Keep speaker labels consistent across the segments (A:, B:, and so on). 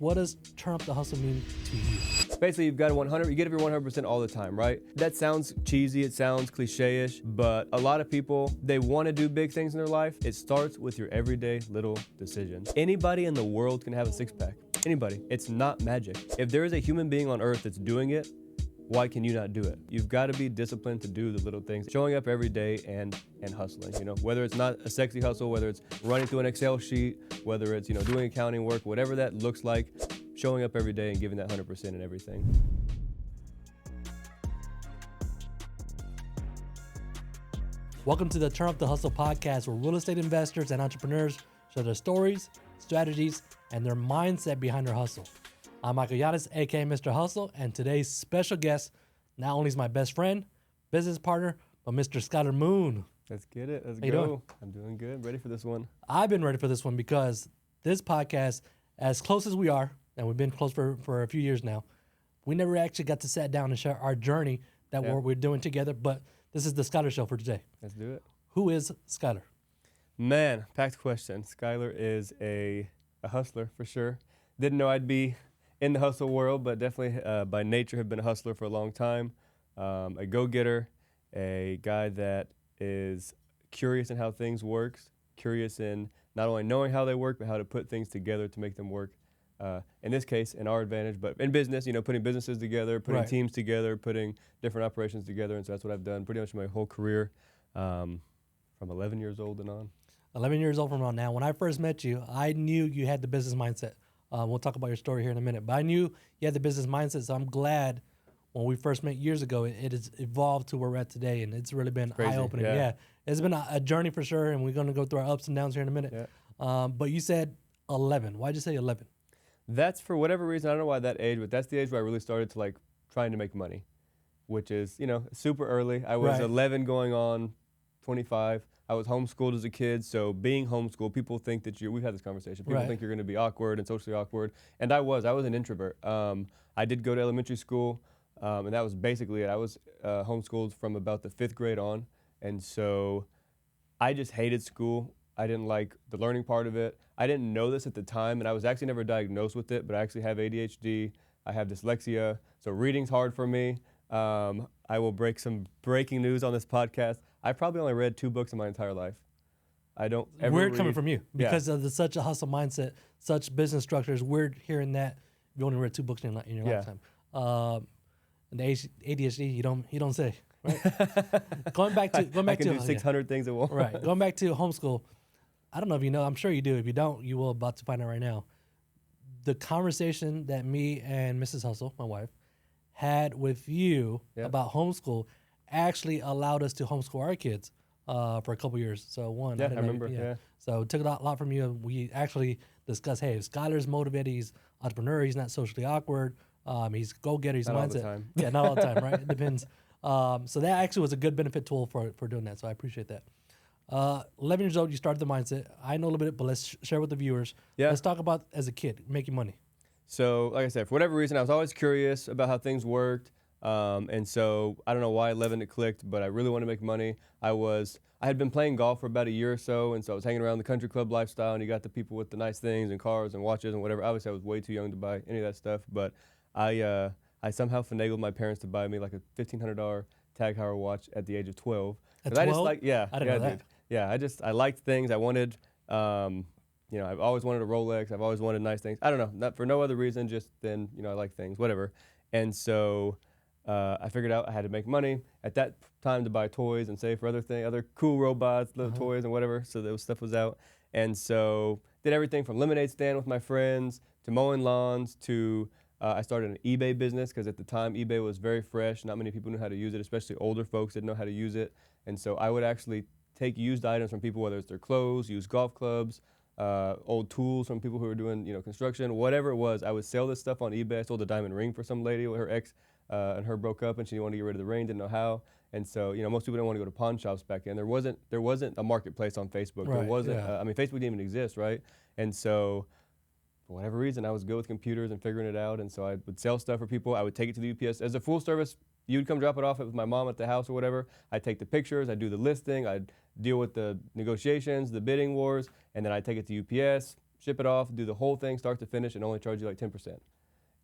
A: what does turn up the hustle mean to you?
B: Basically, you've got to you give your 100% all the time, right? That sounds cheesy, it sounds cliche-ish, but a lot of people, they want to do big things in their life. It starts with your everyday little decisions. Anybody in the world can have a six-pack. Anybody. It's not magic. If there is a human being on earth that's doing it, why can you not do it? You've got to be disciplined to do the little things, showing up every day and hustling, whether it's not a sexy hustle, whether it's running through an Excel sheet, whether it's, doing accounting work, whatever that looks like, showing up every day and giving that 100% in everything.
A: Welcome to the Turn Up the Hustle podcast, where real estate investors and entrepreneurs share their stories, strategies, and their mindset behind their hustle. I'm Michael Yadis, aka Mr. Hustle, and today's special guest not only is my best friend, business partner, but Mr. Skylar Moon.
B: Let's get it. Let's
A: How you
B: go.
A: doing?
B: I'm doing good. Ready for this one.
A: I've been ready for this one because this podcast, as close as we are, and we've been close for a few years now, we never actually got to sit down and share our journey that we're doing together, but this is the Skylar Show for today.
B: Let's do it.
A: Who is Skylar?
B: Man, packed question. Skylar is a hustler for sure. Didn't know I'd be in the hustle world, but definitely by nature have been a hustler for a long time. A go-getter, a guy that is curious in how things work, curious in not only knowing how they work, but how to put things together to make them work. In this case, in our advantage, but in business, putting businesses together, putting teams together, putting different operations together. And so that's what I've done pretty much my whole career from 11 years old and on. 11
A: years old from now. When I first met you, I knew you had the business mindset. We'll talk about your story here in a minute, but I knew you had the business mindset, so I'm glad when we first met years ago, it has evolved to where we're at today, and it's really been eye-opening. Yeah, it's been a journey for sure, and we're going to go through our ups and downs here in a minute. Yeah. But you said 11. Why'd you say 11?
B: That's for whatever reason. I don't know why that age, but that's the age where I really started to trying to make money, which is, super early. I was 11 going on 25. I was homeschooled as a kid, so being homeschooled, people think that we've had this conversation, people think you're going to be awkward and socially awkward, and I was an introvert. I did go to elementary school, and that was basically it. I was homeschooled from about the 5th grade on, and so I just hated school. I didn't like the learning part of it. I didn't know this at the time, and I was actually never diagnosed with it, but I actually have ADHD. I have dyslexia, so reading's hard for me. I will break some breaking news on this podcast. I probably only read 2 books in my entire life. I don't ever
A: Weird coming from you because of such a hustle mindset, such business structures. Weird hearing that you only read 2 books in your lifetime. And the ADHD, you don't say. Right? going back to
B: I can do 600 things at once.
A: Right. Going back to homeschool. I don't know if you know. I'm sure you do. If you don't, you will about to find out right now. The conversation that me and Mrs. Hustle, my wife, had with you about homeschool actually allowed us to homeschool our kids for a couple years. So I
B: remember. Yeah.
A: So it took a lot from you. We actually discussed, hey, Skylar's motivated, he's entrepreneur, he's not socially awkward, he's go-getter, he's
B: not
A: mindset.
B: All the time.
A: Yeah, not all the time, right? It depends. So that actually was a good benefit tool for doing that. So I appreciate that. 11 years old, you started the mindset. I know a little bit, but let's share with the viewers. Yeah. Let's talk about as a kid, making money.
B: So, like I said, for whatever reason, I was always curious about how things worked. And so I don't know why 11 it clicked, but I really wanted to make money. I had been playing golf for about a year or so, and so I was hanging around the country club lifestyle, and you got the people with the nice things and cars and watches and whatever. Obviously, I was way too young to buy any of that stuff, but I somehow finagled my parents to buy me like a $1,500 Tag Heuer watch at the age of 12.
A: At 12?
B: I didn't know that. Dude. Yeah, I liked things. I wanted, I've always wanted a Rolex. I've always wanted nice things. I don't know, not for no other reason, just then, I like things, whatever. And so I figured out I had to make money at that time to buy toys and save for other cool robots, little toys and whatever. So those stuff was out. And so did everything from lemonade stand with my friends to mowing lawns to I started an eBay business because at the time eBay was very fresh. Not many people knew how to use it, especially older folks didn't know how to use it. And so I would actually take used items from people, whether it's their clothes, used golf clubs, old tools from people who were doing construction, whatever it was. I would sell this stuff on eBay. I sold a diamond ring for some lady. Her ex and her broke up, and she wanted to get rid of the ring, didn't know how. And so most people didn't want to go to pawn shops back then. There wasn't a marketplace on Facebook.
A: Right,
B: there wasn't. Facebook didn't even exist, right? And so for whatever reason, I was good with computers and figuring it out. And so I would sell stuff for people. I would take it to the UPS as a full service. You'd come drop it off with my mom at the house or whatever. I'd take the pictures. I'd do the listing. I'd deal with the negotiations, the bidding wars, and then I'd take it to UPS, ship it off, do the whole thing, start to finish, and only charge you like 10%.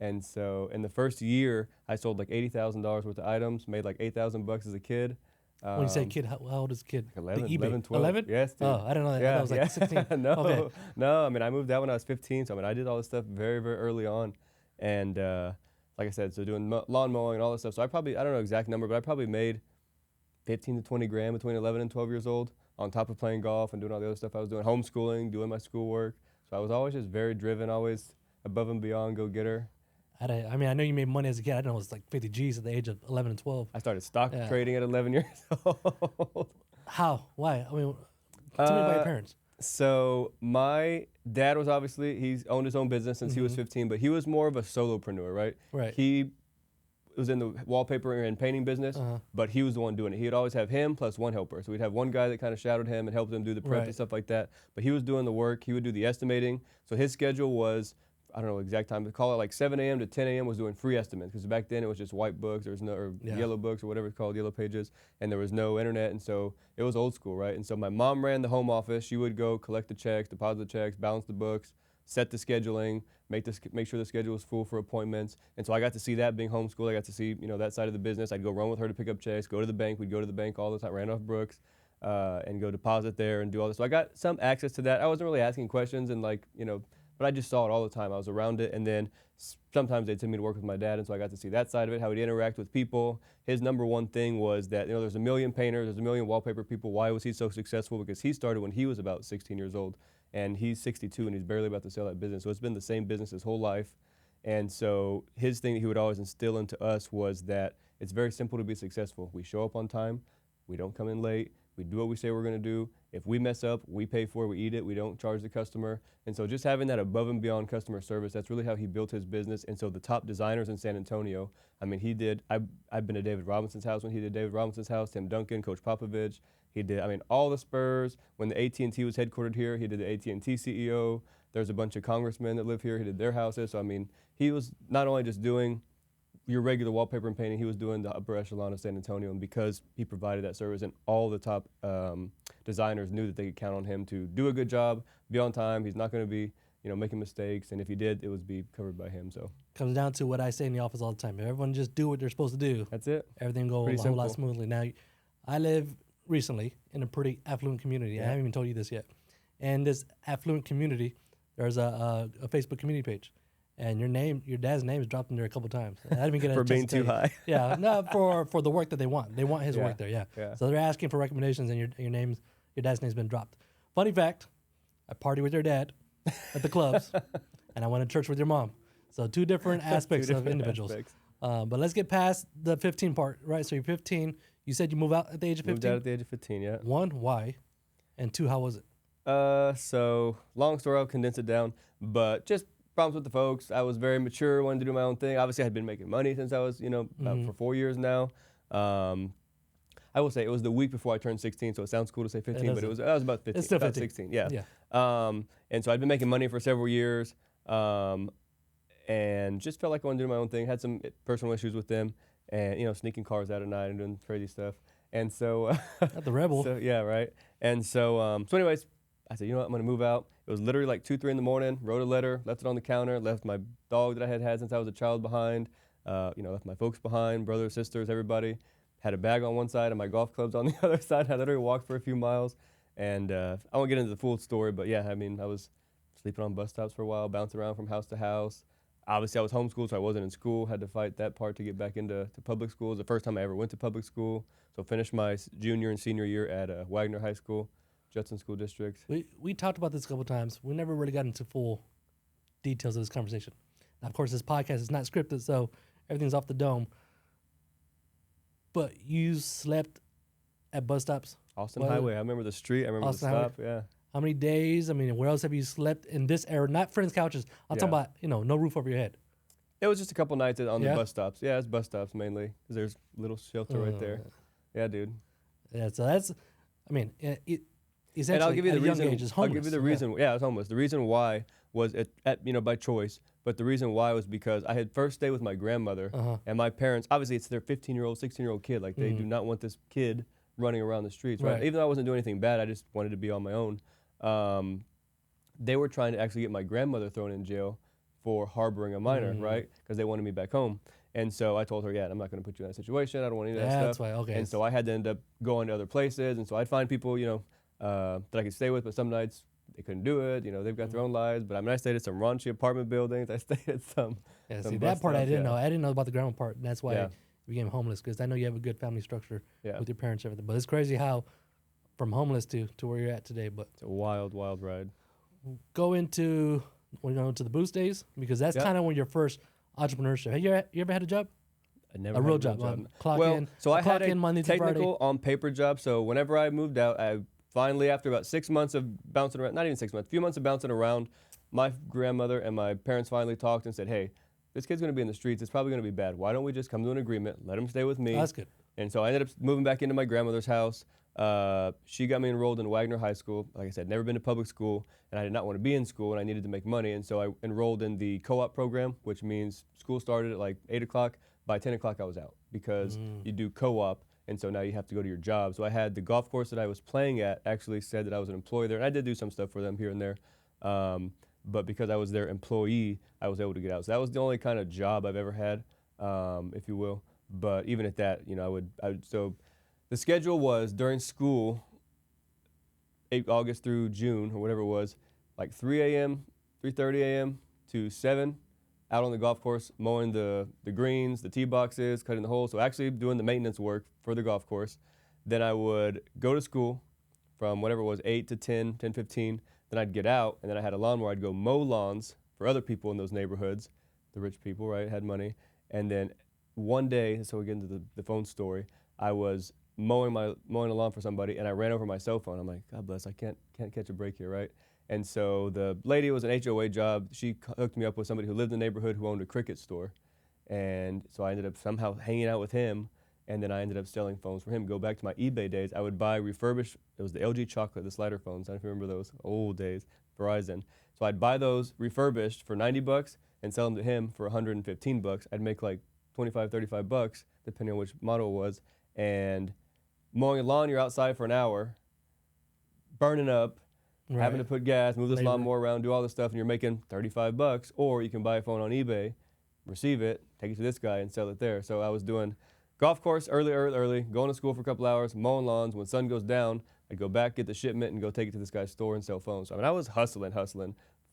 B: And so in the first year, I sold like $80,000 worth of items, made like $8,000 as a kid.
A: When you say kid, how old is a kid?
B: Like 11,
A: The eBay.
B: 11, 12.
A: 11?
B: Yes, dude.
A: Oh, I didn't know that. I thought it was like 16.
B: No,
A: Okay.
B: no. I mean, I moved out when I was 15, so I mean, I did all this stuff very, very early on. And like I said, so doing lawn mowing and all this stuff. So I don't know the exact number, but I probably made 15 to 20 grand between 11 and 12 years old, on top of playing golf and doing all the other stuff I was doing, homeschooling, doing my schoolwork. So I was always just very driven, always above and beyond, go-getter.
A: I mean, I know you made money as a kid. I didn't know it was like 50 G's at the age of 11 and 12.
B: I started stock trading at 11 years old.
A: How? Why? I mean, tell me about your parents.
B: So my dad was he's owned his own business since he was 15, but he was more of a solopreneur, right?
A: Right.
B: He was in the wallpaper and painting business, but he was the one doing it. He would always have him plus one helper. So we'd have one guy that kind of shadowed him and helped him do the prep and stuff like that. But he was doing the work. He would do the estimating. So his schedule was, I don't know the exact time, but call it like 7 a.m. to 10 a.m. was doing free estimates, because back then it was just white books, there was no, or yellow books or whatever it's called, yellow pages, and there was no internet, and so it was old school, right? And so my mom ran the home office. She would go collect the checks, deposit the checks, balance the books, set the scheduling, make sure the schedule was full for appointments. And so I got to see that being homeschooled. I got to see, that side of the business. I'd go run with her to pick up checks, go to the bank. We'd go to the bank all the time, Randolph Brooks, and go deposit there and do all this. So I got some access to that. I wasn't really asking questions and but I just saw it all the time. I was around it. And then sometimes they'd send me to work with my dad, and so I got to see that side of it, how he'd interact with people. His number one thing was that, there's a million painters, there's a million wallpaper people. Why was he so successful? Because he started when he was about 16 years old, and he's 62, and he's barely about to sell that business. So it's been the same business his whole life. And so his thing that he would always instill into us was that it's very simple to be successful. We show up on time. We don't come in late. We do what we say we're going to do. If we mess up, we pay for it, we eat it, we don't charge the customer. And so just having that above and beyond customer service, that's really how he built his business. And so the top designers in San Antonio, I mean, I've been to David Robinson's house when he did David Robinson's house, Tim Duncan, Coach Popovich. He did, all the Spurs. When the AT&T was headquartered here, he did the AT&T CEO. There's a bunch of congressmen that live here. He did their houses. So, he was not only just doing your regular wallpaper and painting, he was doing the upper echelon of San Antonio, and because he provided that service, and all the top designers knew that they could count on him to do a good job, be on time. He's not going to be, making mistakes, and if he did, it would be covered by him. So
A: comes down to what I say in the office all the time: if everyone just do what they're supposed to do,
B: that's it.
A: Everything go a whole lot smoothly. Now, I live recently in a pretty affluent community. Yeah. I haven't even told you this yet. And this affluent community, there's a Facebook community page. And your dad's name is dropped in there a couple times. I didn't even get a
B: for
A: chance
B: being
A: to
B: too high.
A: Yeah, no, for the work that they want. They want his work there. Yeah. So they're asking for recommendations, and your dad's name's been dropped. Funny fact: I party with your dad at the clubs, and I went to church with your mom. So two different aspects of individuals. But let's get past the 15 part, right? So you're 15. You said you moved out at the age of 15.
B: Moved out at the age of 15. Yeah.
A: 1, why? And 2, how was it?
B: So long story, I'll condense it down, but just problems with the folks. I was very mature, wanted to do my own thing. Obviously, I had been making money since I was, about for 4 years now. I will say it was the week before I turned 16, so it sounds cool to say 15, but I was about 15.
A: It's still
B: about
A: 15.
B: 16, yeah. And so I'd been making money for several years, and just felt like I wanted to do my own thing. Had some personal issues with them, and sneaking cars out at night and doing crazy stuff. And so,
A: Not the rebel.
B: So, yeah, right. And so, anyways, I said, I'm going to move out. It was literally like 2, 3 in the morning, wrote a letter, left it on the counter, left my dog that I had since I was a child behind, left my folks behind, brothers, sisters, everybody. Had a bag on one side and my golf clubs on the other side. I literally walked for a few miles. And I won't get into the full story, but yeah, I was sleeping on bus stops for a while, bouncing around from house to house. Obviously, I was homeschooled, so I wasn't in school. Had to fight that part to get back into public school. It was the first time I ever went to public school. So finished my junior and senior year at Wagner High School, Judson School District.
A: We talked about this a couple times. We never really got into full details of this conversation. Now, of course, this podcast is not scripted, so everything's off the dome. But you slept at bus stops?
B: Austin Highway. I remember the street. I remember Austin the stop. Highway. Yeah.
A: How many days? Where else have you slept in this era? Not friends' couches. I'm talking about, no roof over your head.
B: It was just a couple nights on the bus stops. Yeah, it's bus stops mainly because there's a little shelter right there. Yeah, dude. Yeah,
A: so that's, essentially,
B: and I'll give you the reason.
A: Age is
B: I'll give you the reason. Yeah, I was homeless. The reason why was by choice, but the reason why was because I had first stayed with my grandmother, and my parents. Obviously, it's their 15-year-old, 16-year-old kid. Like they do not want this kid running around the streets. Right? Even though I wasn't doing anything bad, I just wanted to be on my own. they were trying to actually get my grandmother thrown in jail for harboring a minor, right? Because they wanted me back home. And so I told her, yeah, I'm not going to put you in that situation. I don't want any of that
A: That's
B: stuff.
A: why, okay.
B: And so I had to end up going to other places. And so I'd find people, that I could stay with, but some nights they couldn't do it. They've got their own lives. But I mean, I stayed at some raunchy apartment buildings. I stayed at some.
A: Yeah,
B: some
A: see, that
B: bust
A: part I
B: ups,
A: didn't know. I didn't know about the grandma part. And that's why
B: Yeah.
A: you became homeless, because I know you have a good family structure
B: Yeah.
A: with your parents and everything. But it's crazy how from homeless to where you're at today. But
B: It's a wild, wild ride.
A: go into the boost days, because that's
B: Yep.
A: kind of when your first entrepreneurship. Have you ever had a job?
B: I never
A: A
B: had
A: real job.
B: So I had
A: clock
B: a
A: in Monday through Friday.
B: technical on paper job. So whenever I moved out, I finally, after about 6 months of bouncing around, not even 6 months, a few months of bouncing around, my grandmother and my parents finally talked and said, hey, this kid's going to be in the streets. It's probably going to be bad. Why don't we just come to an agreement? Let him stay with me.
A: Oh, that's good.
B: And so I ended up moving back into my grandmother's house. She got me enrolled in Wagner High School. Like I said, never been to public school, and I did not want to be in school, and I needed to make money. And so I enrolled in the co-op program, which means school started at like 8 o'clock. By 10 o'clock, I was out, because you do co-op, and so now you have to go to your job. So I had the golf course that I was playing at actually said that I was an employee there, and I did do some stuff for them here and there. But because I was their employee, I was able to get out. So that was the only kind of job I've ever had, if you will. But even at that, so the schedule was during school, August through June or whatever it was, like 3 a.m., 3:30 a.m. to 7, out on the golf course, mowing the greens, the tee boxes, cutting the holes. So actually doing the maintenance work for the golf course. Then I would go to school from whatever it was, 8 to 10, 10:15. Then I'd get out, and then I had a lawnmower. I'd go mow lawns for other people in those neighborhoods, the rich people, right, had money. And then one day, so we get into the phone story, I was mowing a lawn for somebody, and I ran over my cell phone. I'm like, God bless, I can't catch a break here, right? And so the lady was an HOA job. She hooked me up with somebody who lived in the neighborhood who owned a cricket store. And so I ended up somehow hanging out with him, and then I ended up selling phones for him. Go back to my eBay days. I would buy refurbished, it was the LG Chocolate, the slider phones. I don't know if you remember those old days, Verizon. So I'd buy those refurbished for $90 and sell them to him for $115. I'd make like $25, $35, depending on which model it was. And mowing a lawn, you're outside for an hour, burning up,
A: Right.
B: having to put gas, move this
A: Labor.
B: lawnmower around, do all this stuff, and you're making $35. Or you can buy a phone on eBay, receive it, take it to this guy, and sell it there. So I was doing golf course early, going to school for a couple hours, mowing lawns. When sun goes down, I'd go back, get the shipment, and go take it to this guy's store and sell phones. So, I mean, I was hustling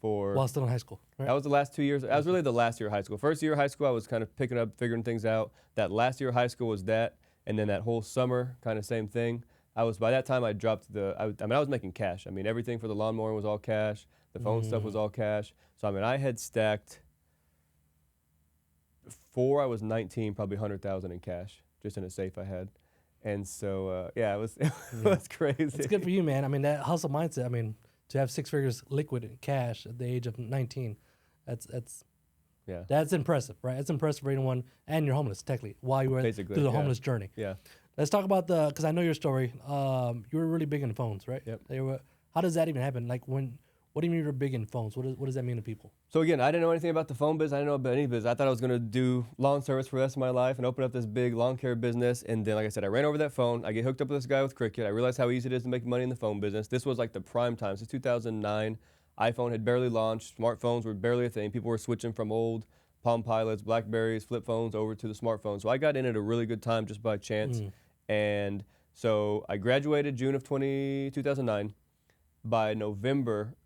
B: for.
A: While still in high school, right?
B: That was the last 2 years. That was really the last year of high school. First year of high school, I was kind of picking up, figuring things out. That last year of high school was that, and then that whole summer, kind of same thing. By that time, I dropped I was making cash. I mean, everything for the lawnmower was all cash. The phone stuff was all cash. So, I mean, I had stacked, before I was 19, probably 100,000 in cash, just in a safe I had. And so, it was crazy.
A: It's good for you, man. I mean, that hustle mindset. I mean, to have 6 figures liquid in cash at the age of 19, that's impressive, right? That's impressive for anyone. And you're homeless, technically, while you were
B: Basically,
A: through the
B: yeah.
A: homeless journey.
B: Yeah.
A: Let's talk about because I know your story. You were really big in phones, right?
B: Yep.
A: How does that even happen? Like, what do you mean you're big in phones? What does that mean to people?
B: So again, I didn't know anything about the phone business. I didn't know about any business. I thought I was going to do lawn service for the rest of my life and open up this big lawn care business. And then, like I said, I ran over that phone. I get hooked up with this guy with cricket. I realized how easy it is to make money in the phone business. This was like the prime time. Since 2009, iPhone had barely launched. Smartphones were barely a thing. People were switching from old Palm Pilots, Blackberries, flip phones over to the smartphones. So I got in at a really good time just by chance. And so I graduated June of 2009. By November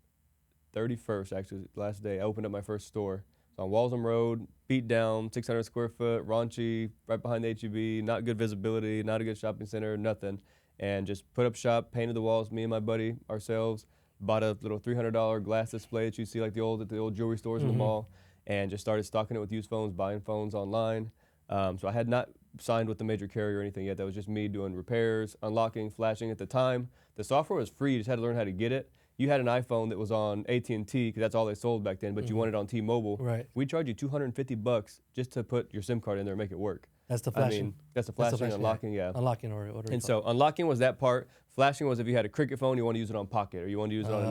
B: 31st, actually, last day, I opened up my first store. It's on Walsham Road, beat down, 600 square foot, raunchy, right behind the H-E-B, not good visibility, not a good shopping center, nothing. And just put up shop, painted the walls, me and my buddy, ourselves, bought a little $300 glass display that you see like the old jewelry stores in the mall, and just started stocking it with used phones, buying phones online. So I had not signed with the major carrier or anything yet. That was just me doing repairs, unlocking, flashing. At the time, the software was free. You just had to learn how to get it. You had an iPhone that was on AT&T because that's all they sold back then, but you wanted it on T-Mobile.
A: Right.
B: We charge you $250 just to put your SIM card in there and make it work.
A: That's the flashing.
B: I mean, that's the flashing, unlocking, yeah.
A: Unlocking or whatever.
B: And so unlocking was that part. Flashing was if you had a cricket phone, you want to use it on Pocket, or you want to use it on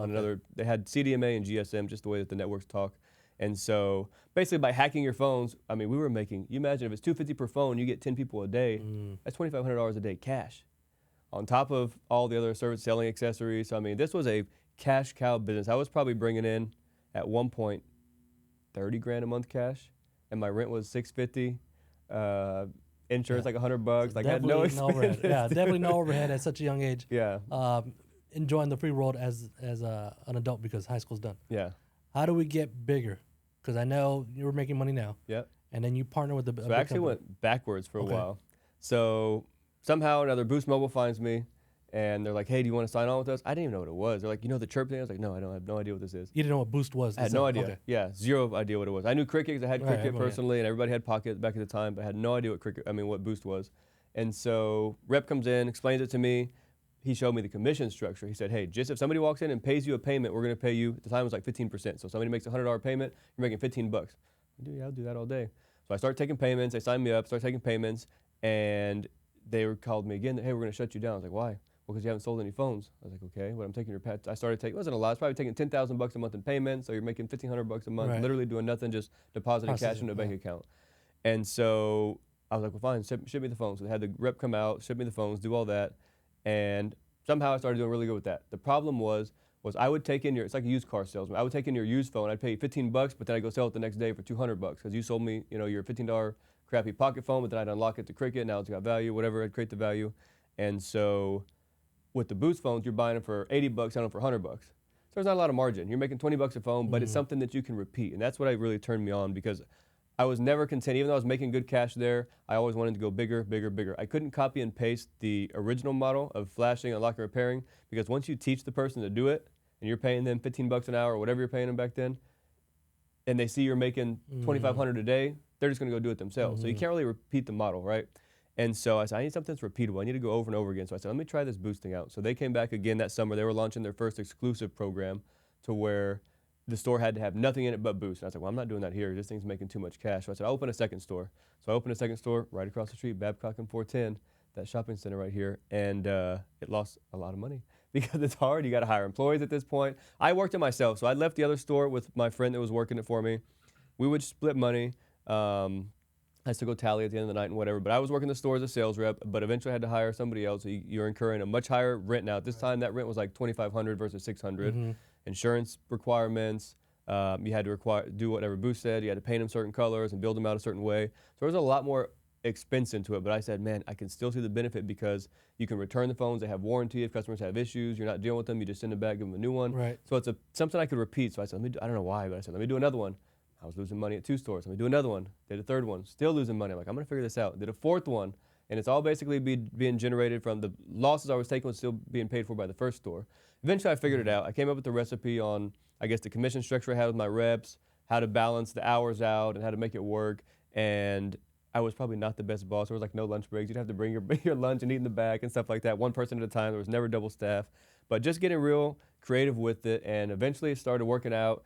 B: another. They had CDMA and GSM, just the way that the networks talk. And so basically by hacking your phones, I mean, we were making, you imagine if it's $250 per phone, you get 10 people a day, that's $2,500 a day cash. On top of all the other service selling accessories. So, I mean, this was a cash cow business. I was probably bringing in at one point 30 grand a month cash, and my rent was $650. Insurance like $100.
A: So
B: like I had no
A: definitely no overhead.
B: expenses.
A: Yeah, definitely no overhead at such a young age.
B: Yeah.
A: Enjoying the free world as an adult because high school's done.
B: Yeah.
A: How do we get bigger? Because I know you were making money now.
B: Yep.
A: And then you partner with
B: So I actually went backwards for a while. So somehow or another, Boost Mobile finds me, and they're like, "Hey, do you want to sign on with us?" I didn't even know what it was. They're like, "You know the chirp thing?" I was like, "No, I don't. I have no idea what this is."
A: You didn't know what Boost was?
B: I had no idea.
A: Okay.
B: Yeah, zero idea what it was. I knew Cricket because I had
A: Right,
B: Cricket personally, and everybody had Pocket back at the time, but I had no idea what Boost was. And so rep comes in, explains it to me. He showed me the commission structure. He said, "Hey, just if somebody walks in and pays you a payment, we're going to pay you." At the time it was like 15%. So if somebody makes a $100 payment, you're making $15. Dude, yeah, I'll do that all day. So I started taking payments. They signed me up, started taking payments, and called me again. Hey, we're going to shut you down. I was like, "Why?" "Well, because you haven't sold any phones." I was like, "Okay, but I'm taking your pet." I started taking, it wasn't a lot. I was probably taking $10,000 a month in payments. So you're making $1,500 a month, literally doing nothing, just depositing cash into a bank account. And so I was like, "Well, fine, ship me the phones." So they had the rep come out, ship me the phones, do all that. And somehow I started doing really good with that. The problem was I would take in it's like a used car salesman. I would take in your used phone. I'd pay you $15, but then I'd go sell it the next day for $200 because you sold me, your $15 crappy pocket phone, but then I'd unlock it to Cricket. Now it's got value, whatever. I'd create the value. And so with the Boost phones, you're buying them for $80, selling them for $100. So there's not a lot of margin. You're making $20 a phone, but it's something that you can repeat. And that's what really turned me on because I was never content. Even though I was making good cash there, I always wanted to go bigger, bigger, bigger. I couldn't copy and paste the original model of flashing, unlocking, repairing, because once you teach the person to do it, and you're paying them $15 an hour or whatever you're paying them back then, and they see you're making $2,500 a day, they're just going to go do it themselves. So you can't really repeat the model, right? And so I said, I need something that's repeatable. I need to go over and over again. So I said, let me try this boosting out. So they came back again that summer. They were launching their first exclusive program to where the store had to have nothing in it but Boost. And I was like, well, I'm not doing that here. This thing's making too much cash. So I said, I'll open a second store. So I opened a second store right across the street, Babcock and 410, that shopping center right here. And it lost a lot of money because it's hard. You got to hire employees at this point. I worked it myself. So I left the other store with my friend that was working it for me. We would split money. I used to go tally at the end of the night and whatever, but I was working the store as a sales rep, but eventually I had to hire somebody else. So you're incurring a much higher rent now. At this time, that rent was like $2,500 versus $600. Insurance requirements, you had to do whatever Boost said. You had to paint them certain colors and build them out a certain way. So there was a lot more expense into it, but I said, man, I can still see the benefit because you can return the phones. They have warranty. If customers have issues, you're not dealing with them. You just send them back, give them a new one.
A: Right.
B: So it's something I could repeat. So I said, I don't know why, but I said, let me do another one. I was losing money at 2 stores. Let me do another one. Did a third one. Still losing money. I'm like, I'm going to figure this out. Did a 4th one. And it's all basically being generated from the losses I was taking was still being paid for by the first store. Eventually, I figured it out. I came up with the recipe on, I guess, the commission structure I had with my reps, how to balance the hours out and how to make it work. And I was probably not the best boss. There was like no lunch breaks. You'd have to bring your lunch and eat in the back and stuff like that. One person at a time. There was never double staff. But just getting real creative with it. And eventually, it started working out.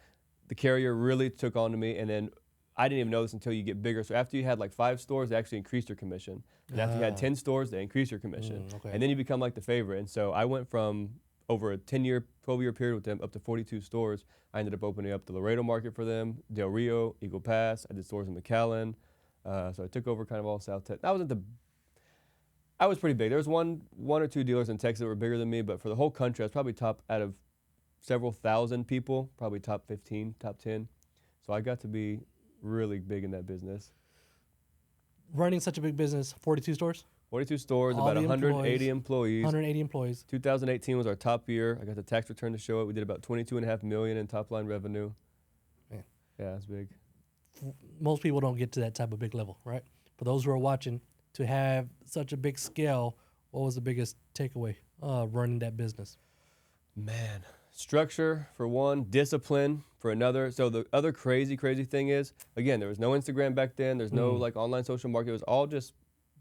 B: The carrier really took on to me, and then I didn't even know this until you get bigger. So after you had like 5 stores, they actually increased your commission. And after you had 10 stores, they increased your commission.
A: Okay.
B: And then you become like the favorite. And so I went from over a 10-year, 12-year period with them up to 42 stores. I ended up opening up the Laredo market for them, Del Rio, Eagle Pass. I did stores in McAllen. So I took over kind of all South Texas. I was pretty big. There was one or two dealers in Texas that were bigger than me, but for the whole country, I was probably top out of several thousand people, probably top 15, top 10. So I got to be really big in that business.
A: Running such a big business, 42 stores?
B: 42 stores,
A: All
B: about
A: the
B: 180 employees.
A: 180 employees.
B: 2018 was our top year. I got the tax return to show it. We did about $22.5 million in top line revenue.
A: Man.
B: Yeah, that's big.
A: Most people don't get to that type of big level, right? For those who are watching, to have such a big scale, what was the biggest takeaway running that business?
B: Man, structure for one, discipline for another. So the other crazy thing is, again, there was no Instagram back then. There's no like online social market. It was all just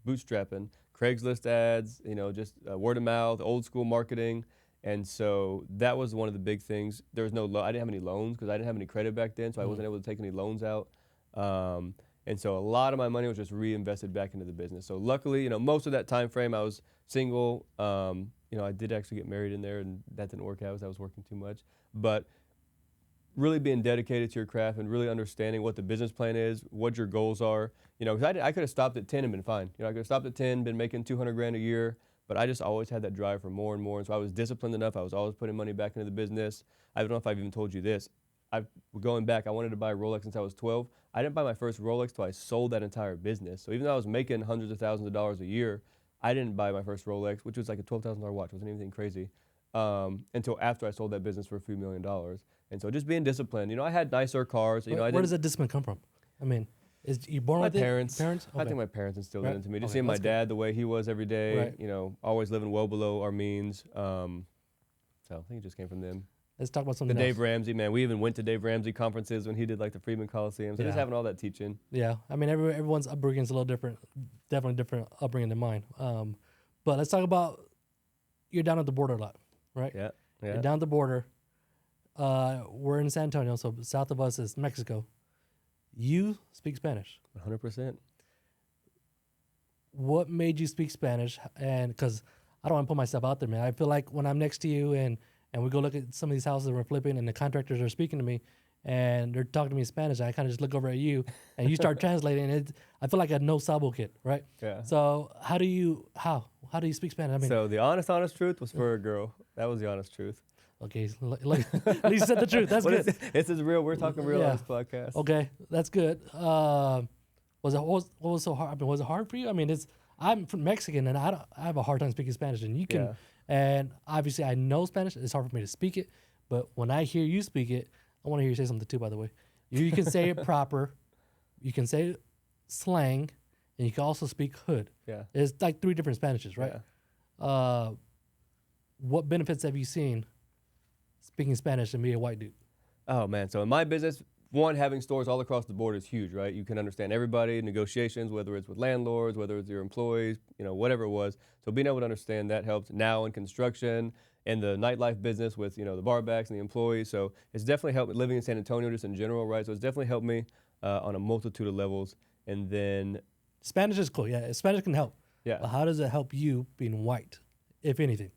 B: bootstrapping, Craigslist ads, just word of mouth, old school marketing. And so that was one of the big things. There was I didn't have any loans because I didn't have any credit back then, so I wasn't able to take any loans out. And so a lot of my money was just reinvested back into the business. So luckily, most of that time frame I was single. I did actually get married in there, and that didn't work out because I was working too much. But really being dedicated to your craft and really understanding what the business plan is, what your goals are. Because I could have stopped at 10 and been fine. I could have stopped at 10, been making $200 grand a year, but I just always had that drive for more and more. And so I was disciplined enough. I was always putting money back into the business. I don't know if I've even told you this. Going back, I wanted to buy a Rolex since I was 12. I didn't buy my first Rolex till I sold that entire business. So even though I was making hundreds of thousands of dollars a year, I didn't buy my first Rolex, which was like a $12,000 watch. It wasn't anything crazy, until after I sold that business for a few $1,000,000. And so just being disciplined. You know, I had nicer cars. You know,
A: Where does that discipline come from? I mean, is you born
B: my
A: with
B: parents.
A: it? Parents?
B: I
A: Okay.
B: think my parents instilled
A: Right.
B: it into me. Just
A: Okay,
B: seeing my
A: that's good.
B: dad the way he was every day.
A: Right.
B: You know, always living well below our means. So I think it just came from them.
A: Let's talk about
B: The
A: something else.
B: Dave Ramsey, man. We even went to Dave Ramsey conferences when he did like the Freeman Coliseum. So just
A: Yeah.
B: having all that teaching.
A: Yeah, I mean, everyone's upbringing is a little different, definitely different upbringing than mine. But let's talk about you're down at the border a lot, right?
B: Yeah.
A: You're
B: Yeah.
A: down at the border. We're in San Antonio, so south of us is Mexico. You speak Spanish.
B: 100%.
A: What made you speak Spanish? And because I don't want to put myself out there, man. I feel like when I'm next to you and we go look at some of these houses we're flipping and the contractors are speaking to me and they're talking to me in Spanish, I kind of just look over at you and you start translating. And I feel like a no sabo kid, right?
B: Yeah.
A: So how do you speak Spanish? I mean,
B: So the honest truth was for a girl. That was the honest truth.
A: okay, at least you said the truth. That's
B: Well,
A: good.
B: this is real. We're talking real
A: Yeah.
B: on this podcast.
A: Okay, that's good. What was so hard? I mean, was it hard for you? I mean, I'm from Mexican and I have a hard time speaking Spanish, and you can.
B: Yeah.
A: And obviously, I know Spanish. It's hard for me to speak it, but when I hear you speak it, I want to hear you say something too. By the way, you can say it proper, you can say slang, and you can also speak hood.
B: Yeah.
A: It's like 3 different Spanishes, right?
B: Yeah.
A: What benefits have you seen speaking Spanish and being a white dude?
B: Oh man. So in my business, one, having stores all across the board is huge, right? You can understand everybody, negotiations, whether it's with landlords, whether it's your employees, you know, whatever it was. So being able to understand that helps now in construction and the nightlife business with, you know, the barbacks and the employees. So it's definitely helped living in San Antonio just in general, right? So it's definitely helped me on a multitude of levels. And then,
A: Spanish is cool. Yeah, Spanish can help.
B: yeah,
A: But how does it help you being white, if anything?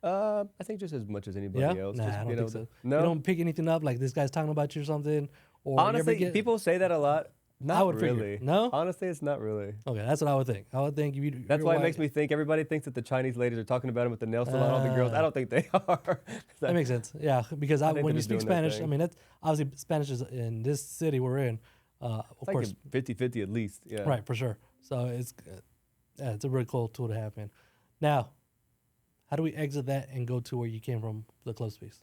B: I think just as much as anybody
A: Yeah?
B: else.
A: Nah,
B: just
A: I don't
B: being
A: think
B: able
A: so.
B: to- No.
A: You don't pick anything up like this guy's talking about you or something? Or you ever
B: Honestly,
A: get-
B: people say that a lot. Not
A: I would
B: really.
A: figure. No?
B: Honestly, it's not really.
A: Okay, that's what I would think. I would think if you.
B: That's why it makes me think everybody thinks that the Chinese ladies are talking about them with the nail salon, all the girls. I don't think they are.
A: That makes sense. Yeah, because
B: I think
A: when
B: they're
A: you
B: just
A: speak
B: doing their
A: Spanish, I
B: thing.
A: mean, that's obviously Spanish is in this city we're in. Of
B: It's like
A: course,
B: 50-50 at least. Yeah.
A: right, for sure. So it's a really cool tool to have, man. Now, how do we exit that and go to where you came from, the close piece?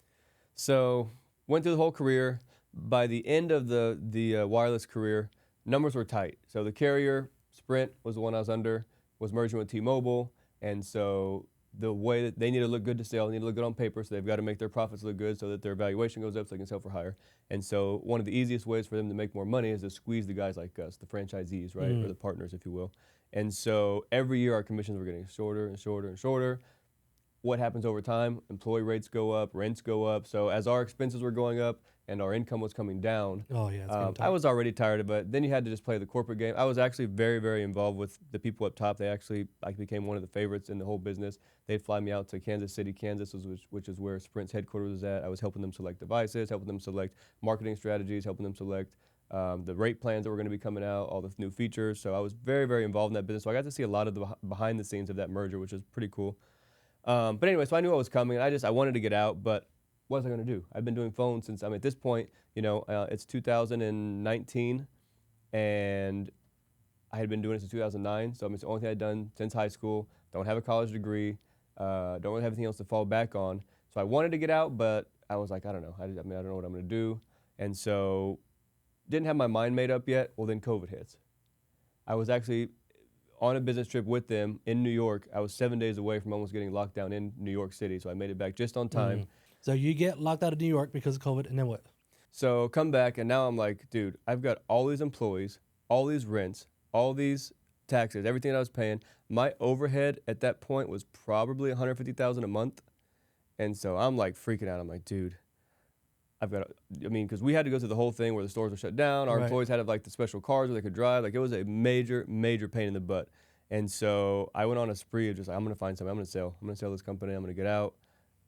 B: So went through the whole career. By the end of the wireless career, numbers were tight. So the carrier, Sprint, was the one I was under, was merging with T-Mobile. And so the way that they need to look good to sell, they need to look good on paper, so they've got to make their profits look good so that their valuation goes up so they can sell for higher. And so one of the easiest ways for them to make more money is to squeeze the guys like us, the franchisees, right, or the partners, if you will. And so every year our commissions were getting shorter and shorter and shorter. What happens over time? Employee rates go up, rents go up. So as our expenses were going up and our income was coming down,
A: Oh, yeah. It's getting
B: I
A: tough.
B: was already tired of it. Then you had to just play the corporate game. I was actually very, very involved with the people up top. I became one of the favorites in the whole business. They'd fly me out to Kansas City, Kansas, which is where Sprint's headquarters was at. I was helping them select devices, helping them select marketing strategies, helping them select the rate plans that were going to be coming out, all the new features. So I was very, very involved in that business. So I got to see a lot of the behind the scenes of that merger, which was pretty cool. But anyway, so I knew what was coming. I wanted to get out, but what was I going to do? I've been doing phones since, at this point, it's 2019, and I had been doing it since 2009. So it's the only thing I'd done since high school. Don't have a college degree. Don't really have anything else to fall back on. So I wanted to get out, but I was like, I don't know. I don't know what I'm going to do. And so didn't have my mind made up yet. Well, then COVID hits. I was actually on a business trip with them in New York. I was 7 days away from almost getting locked down in New York City, so I made it back just on time.
A: So you get locked out of New York because of COVID, and then what?
B: So come back, and now I'm like, dude, I've got all these employees, all these rents, all these taxes, everything I was paying. My overhead at that point was probably $150,000 a month, and so I'm like freaking out. I'm like, dude, because we had to go through the whole thing where the stores were shut down. Our
A: Right.
B: employees had to have like the special cars where they could drive. Like it was a major, major pain in the butt. And so I went on a spree of just like, I'm going to find something. I'm going to sell. I'm going to sell this company. I'm going to get out.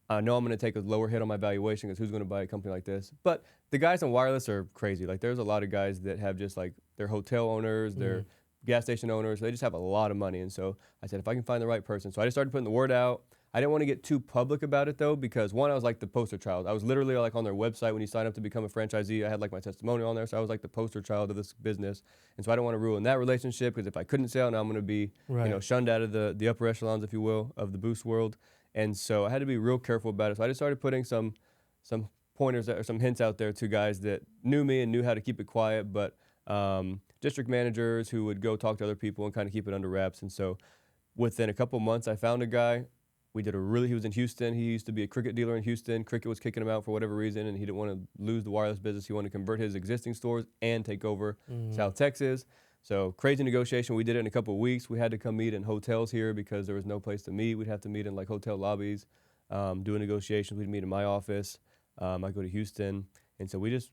B: I know I'm going to take a lower hit on my valuation because who's going to buy a company like this? But the guys in wireless are crazy. Like there's a lot of guys that have just like they're hotel owners, they're gas station owners. They just have a lot of money. And so I said, if I can find the right person. So I just started putting the word out. I didn't want to get too public about it though, because one, I was like the poster child. I was literally like on their website when you sign up to become a franchisee. I had like my testimonial on there. So I was like the poster child of this business. And so I don't want to ruin that relationship, because if I couldn't sell, now I'm going to be, shunned out of the upper echelons, if you will, of the boost world. And so I had to be real careful about it. So I just started putting some pointers or some hints out there to guys that knew me and knew how to keep it quiet, but district managers who would go talk to other people and kind of keep it under wraps. And so within a couple months, I found a guy. He was in Houston. He used to be a cricket dealer in Houston. Cricket was kicking him out for whatever reason, and he didn't want to lose the wireless business. He wanted to convert his existing stores and take over South Texas. So crazy negotiation. We did it in a couple of weeks. We had to come meet in hotels here because there was no place to meet. We'd have to meet in like hotel lobbies, do a negotiation. We'd meet in my office. I'd go to Houston. And so we just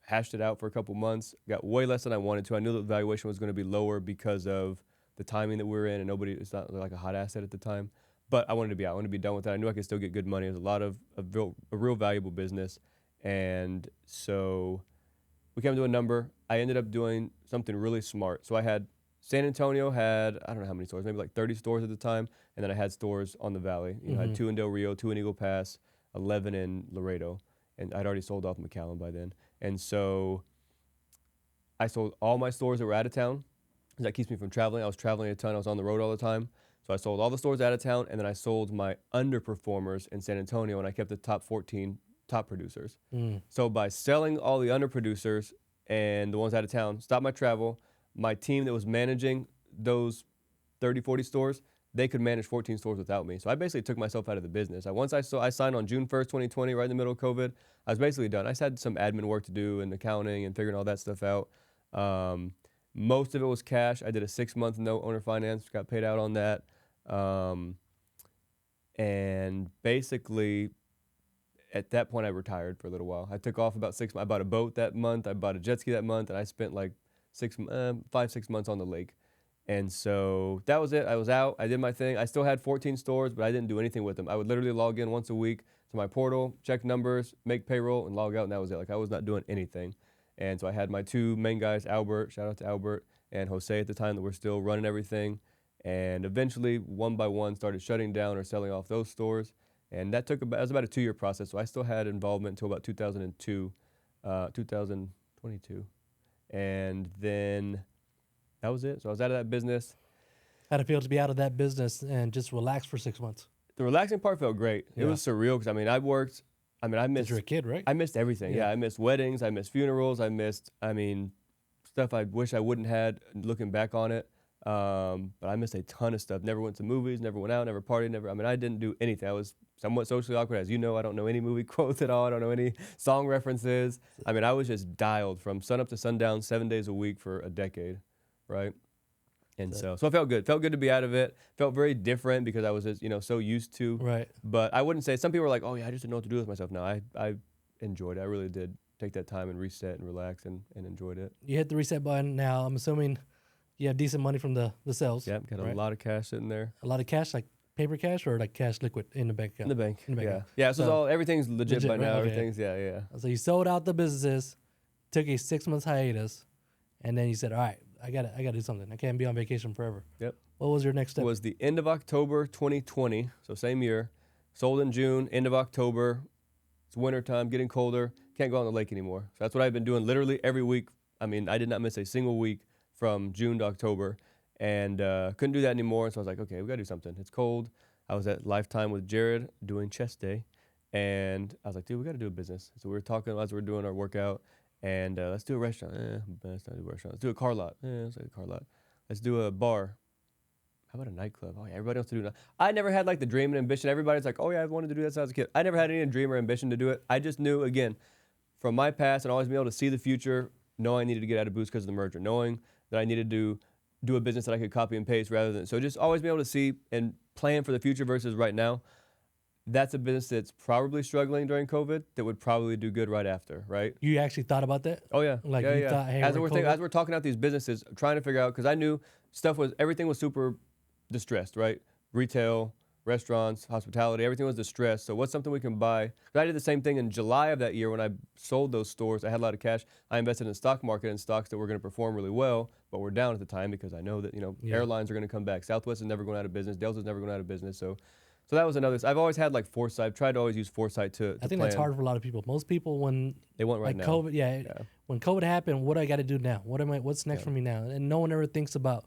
B: hashed it out for a couple months, got way less than I wanted to. I knew the valuation was going to be lower because of the timing that we were in, and it's not like a hot asset at the time. But I wanted to be out. I wanted to be done with that. I knew I could still get good money. It was a lot of a real valuable business. And so we came to a number. I ended up doing something really smart. So I had San Antonio had, I don't know how many stores, maybe like 30 stores at the time. And then I had stores on the valley. I had 2 in Del Rio, 2 in Eagle Pass, 11 in Laredo. And I'd already sold off McAllen by then. And so I sold all my stores that were out of town. That keeps me from traveling. I was traveling a ton. I was on the road all the time. So I sold all the stores out of town, and then I sold my underperformers in San Antonio, and I kept the top 14 top producers. So by selling all the underproducers and the ones out of town, stopped my travel. My team that was managing those 30, 40 stores, they could manage 14 stores without me. So I basically took myself out of the business. I signed on June 1st, 2020, right in the middle of COVID. I was basically done. I just had some admin work to do and accounting and figuring all that stuff out. Most of it was cash. I did a 6-month note owner finance, got paid out on that. And basicly at that point I retired for a little while. I took off about 6 months. I bought a boat that month. I bought a jet ski that month, and I spent like 5-6 months on the lake. And so that was it. I was out. I did my thing. I still had 14 stores, but I didn't do anything with them. I would literally log in once a week to my portal, check numbers, make payroll, and log out, and that was it. Like, I was not doing anything. And so I had my 2 main guys, Albert, shout out to Albert, and Jose at the time, that were still running everything. And eventually, one by one, started shutting down or selling off those stores. And that was about a 2-year process. So I still had involvement until about 2022. And then that was it. So I was out of that business.
A: How'd it feel to be out of that business and just relax for 6 months?
B: The relaxing part felt great. It was surreal because, I missed.
A: You're a kid, right?
B: I missed everything. Yeah, I missed weddings. I missed funerals. I missed, stuff I wish I wouldn't had looking back on it. But I missed a ton of stuff. Never went to movies, never went out, never partied, I didn't do anything. I was somewhat socially awkward. As you know, I don't know any movie quotes at all. I don't know any song references. I was just dialed from sun up to sundown 7 days a week for a decade, right? And so it felt good. Felt good to be out of it. Felt very different because I was just, so used to.
A: Right.
B: But I wouldn't say, some people are like, oh yeah, I just didn't know what to do with myself. No, I enjoyed it. I really did take that time and reset and relax and enjoyed it.
A: You hit the reset button. Now I'm assuming you have decent money from the sales.
B: Yeah, got a lot of cash sitting there.
A: A lot of cash, like paper cash or like cash liquid in the bank account?
B: In the bank.
A: Yeah.
B: Yeah, so everything's legit by
A: right?
B: now.
A: Okay.
B: Everything's, yeah.
A: So you sold out the businesses, took a 6-month hiatus, and then you said, all right, I gotta do something. I can't be on vacation forever.
B: Yep.
A: What was your next step?
B: It was the end of October 2020, so same year. Sold in June, end of October. It's wintertime, getting colder. Can't go on the lake anymore. So that's what I've been doing literally every week. I did not miss a single week from June to October, and couldn't do that anymore. So I was like, okay, we gotta do something. It's cold. I was at Lifetime with Jared doing chest day, and I was like, dude, we gotta do a business. So we were talking as we were doing our workout, and let's do a restaurant. Let's not do a restaurant. Let's do a car lot. Let's do a car lot. Let's do a bar. How about a nightclub? Oh yeah, everybody wants to do that. I never had like the dream and ambition. Everybody's like, oh yeah, I wanted to do that since I was a kid. I never had any dream or ambition to do it. I just knew, again, from my past and always being able to see the future, knowing I needed to get out of Boost because of the merger, knowing that I needed to do a business that I could copy and paste rather than, so just always be able to see and plan for the future versus right now. That's a business that's probably struggling during COVID that would probably do good right after, right?
A: You actually thought about that?
B: Oh yeah.
A: Like
B: yeah,
A: you
B: yeah.
A: thought, hey,
B: as we're talking out these businesses, trying to figure out, because I knew everything was super distressed, right? Retail, restaurants, hospitality, everything was distressed. So what's something we can buy? 'Cause I did the same thing in July of that year when I sold those stores. I had a lot of cash. I invested in the stock market in stocks that were going to perform really well, but were down at the time because I know that,
A: Yeah.
B: airlines are going to come back. Southwest is never going out of business. Delta's never going out of business. So that was another. I've always had like foresight. I've tried to always use foresight to
A: I think
B: plan.
A: that's hard for a lot of people. Most people, when
B: They want right
A: like
B: now.
A: COVID, when COVID happened, what do I got to do now? What's next for me now? And no one ever thinks about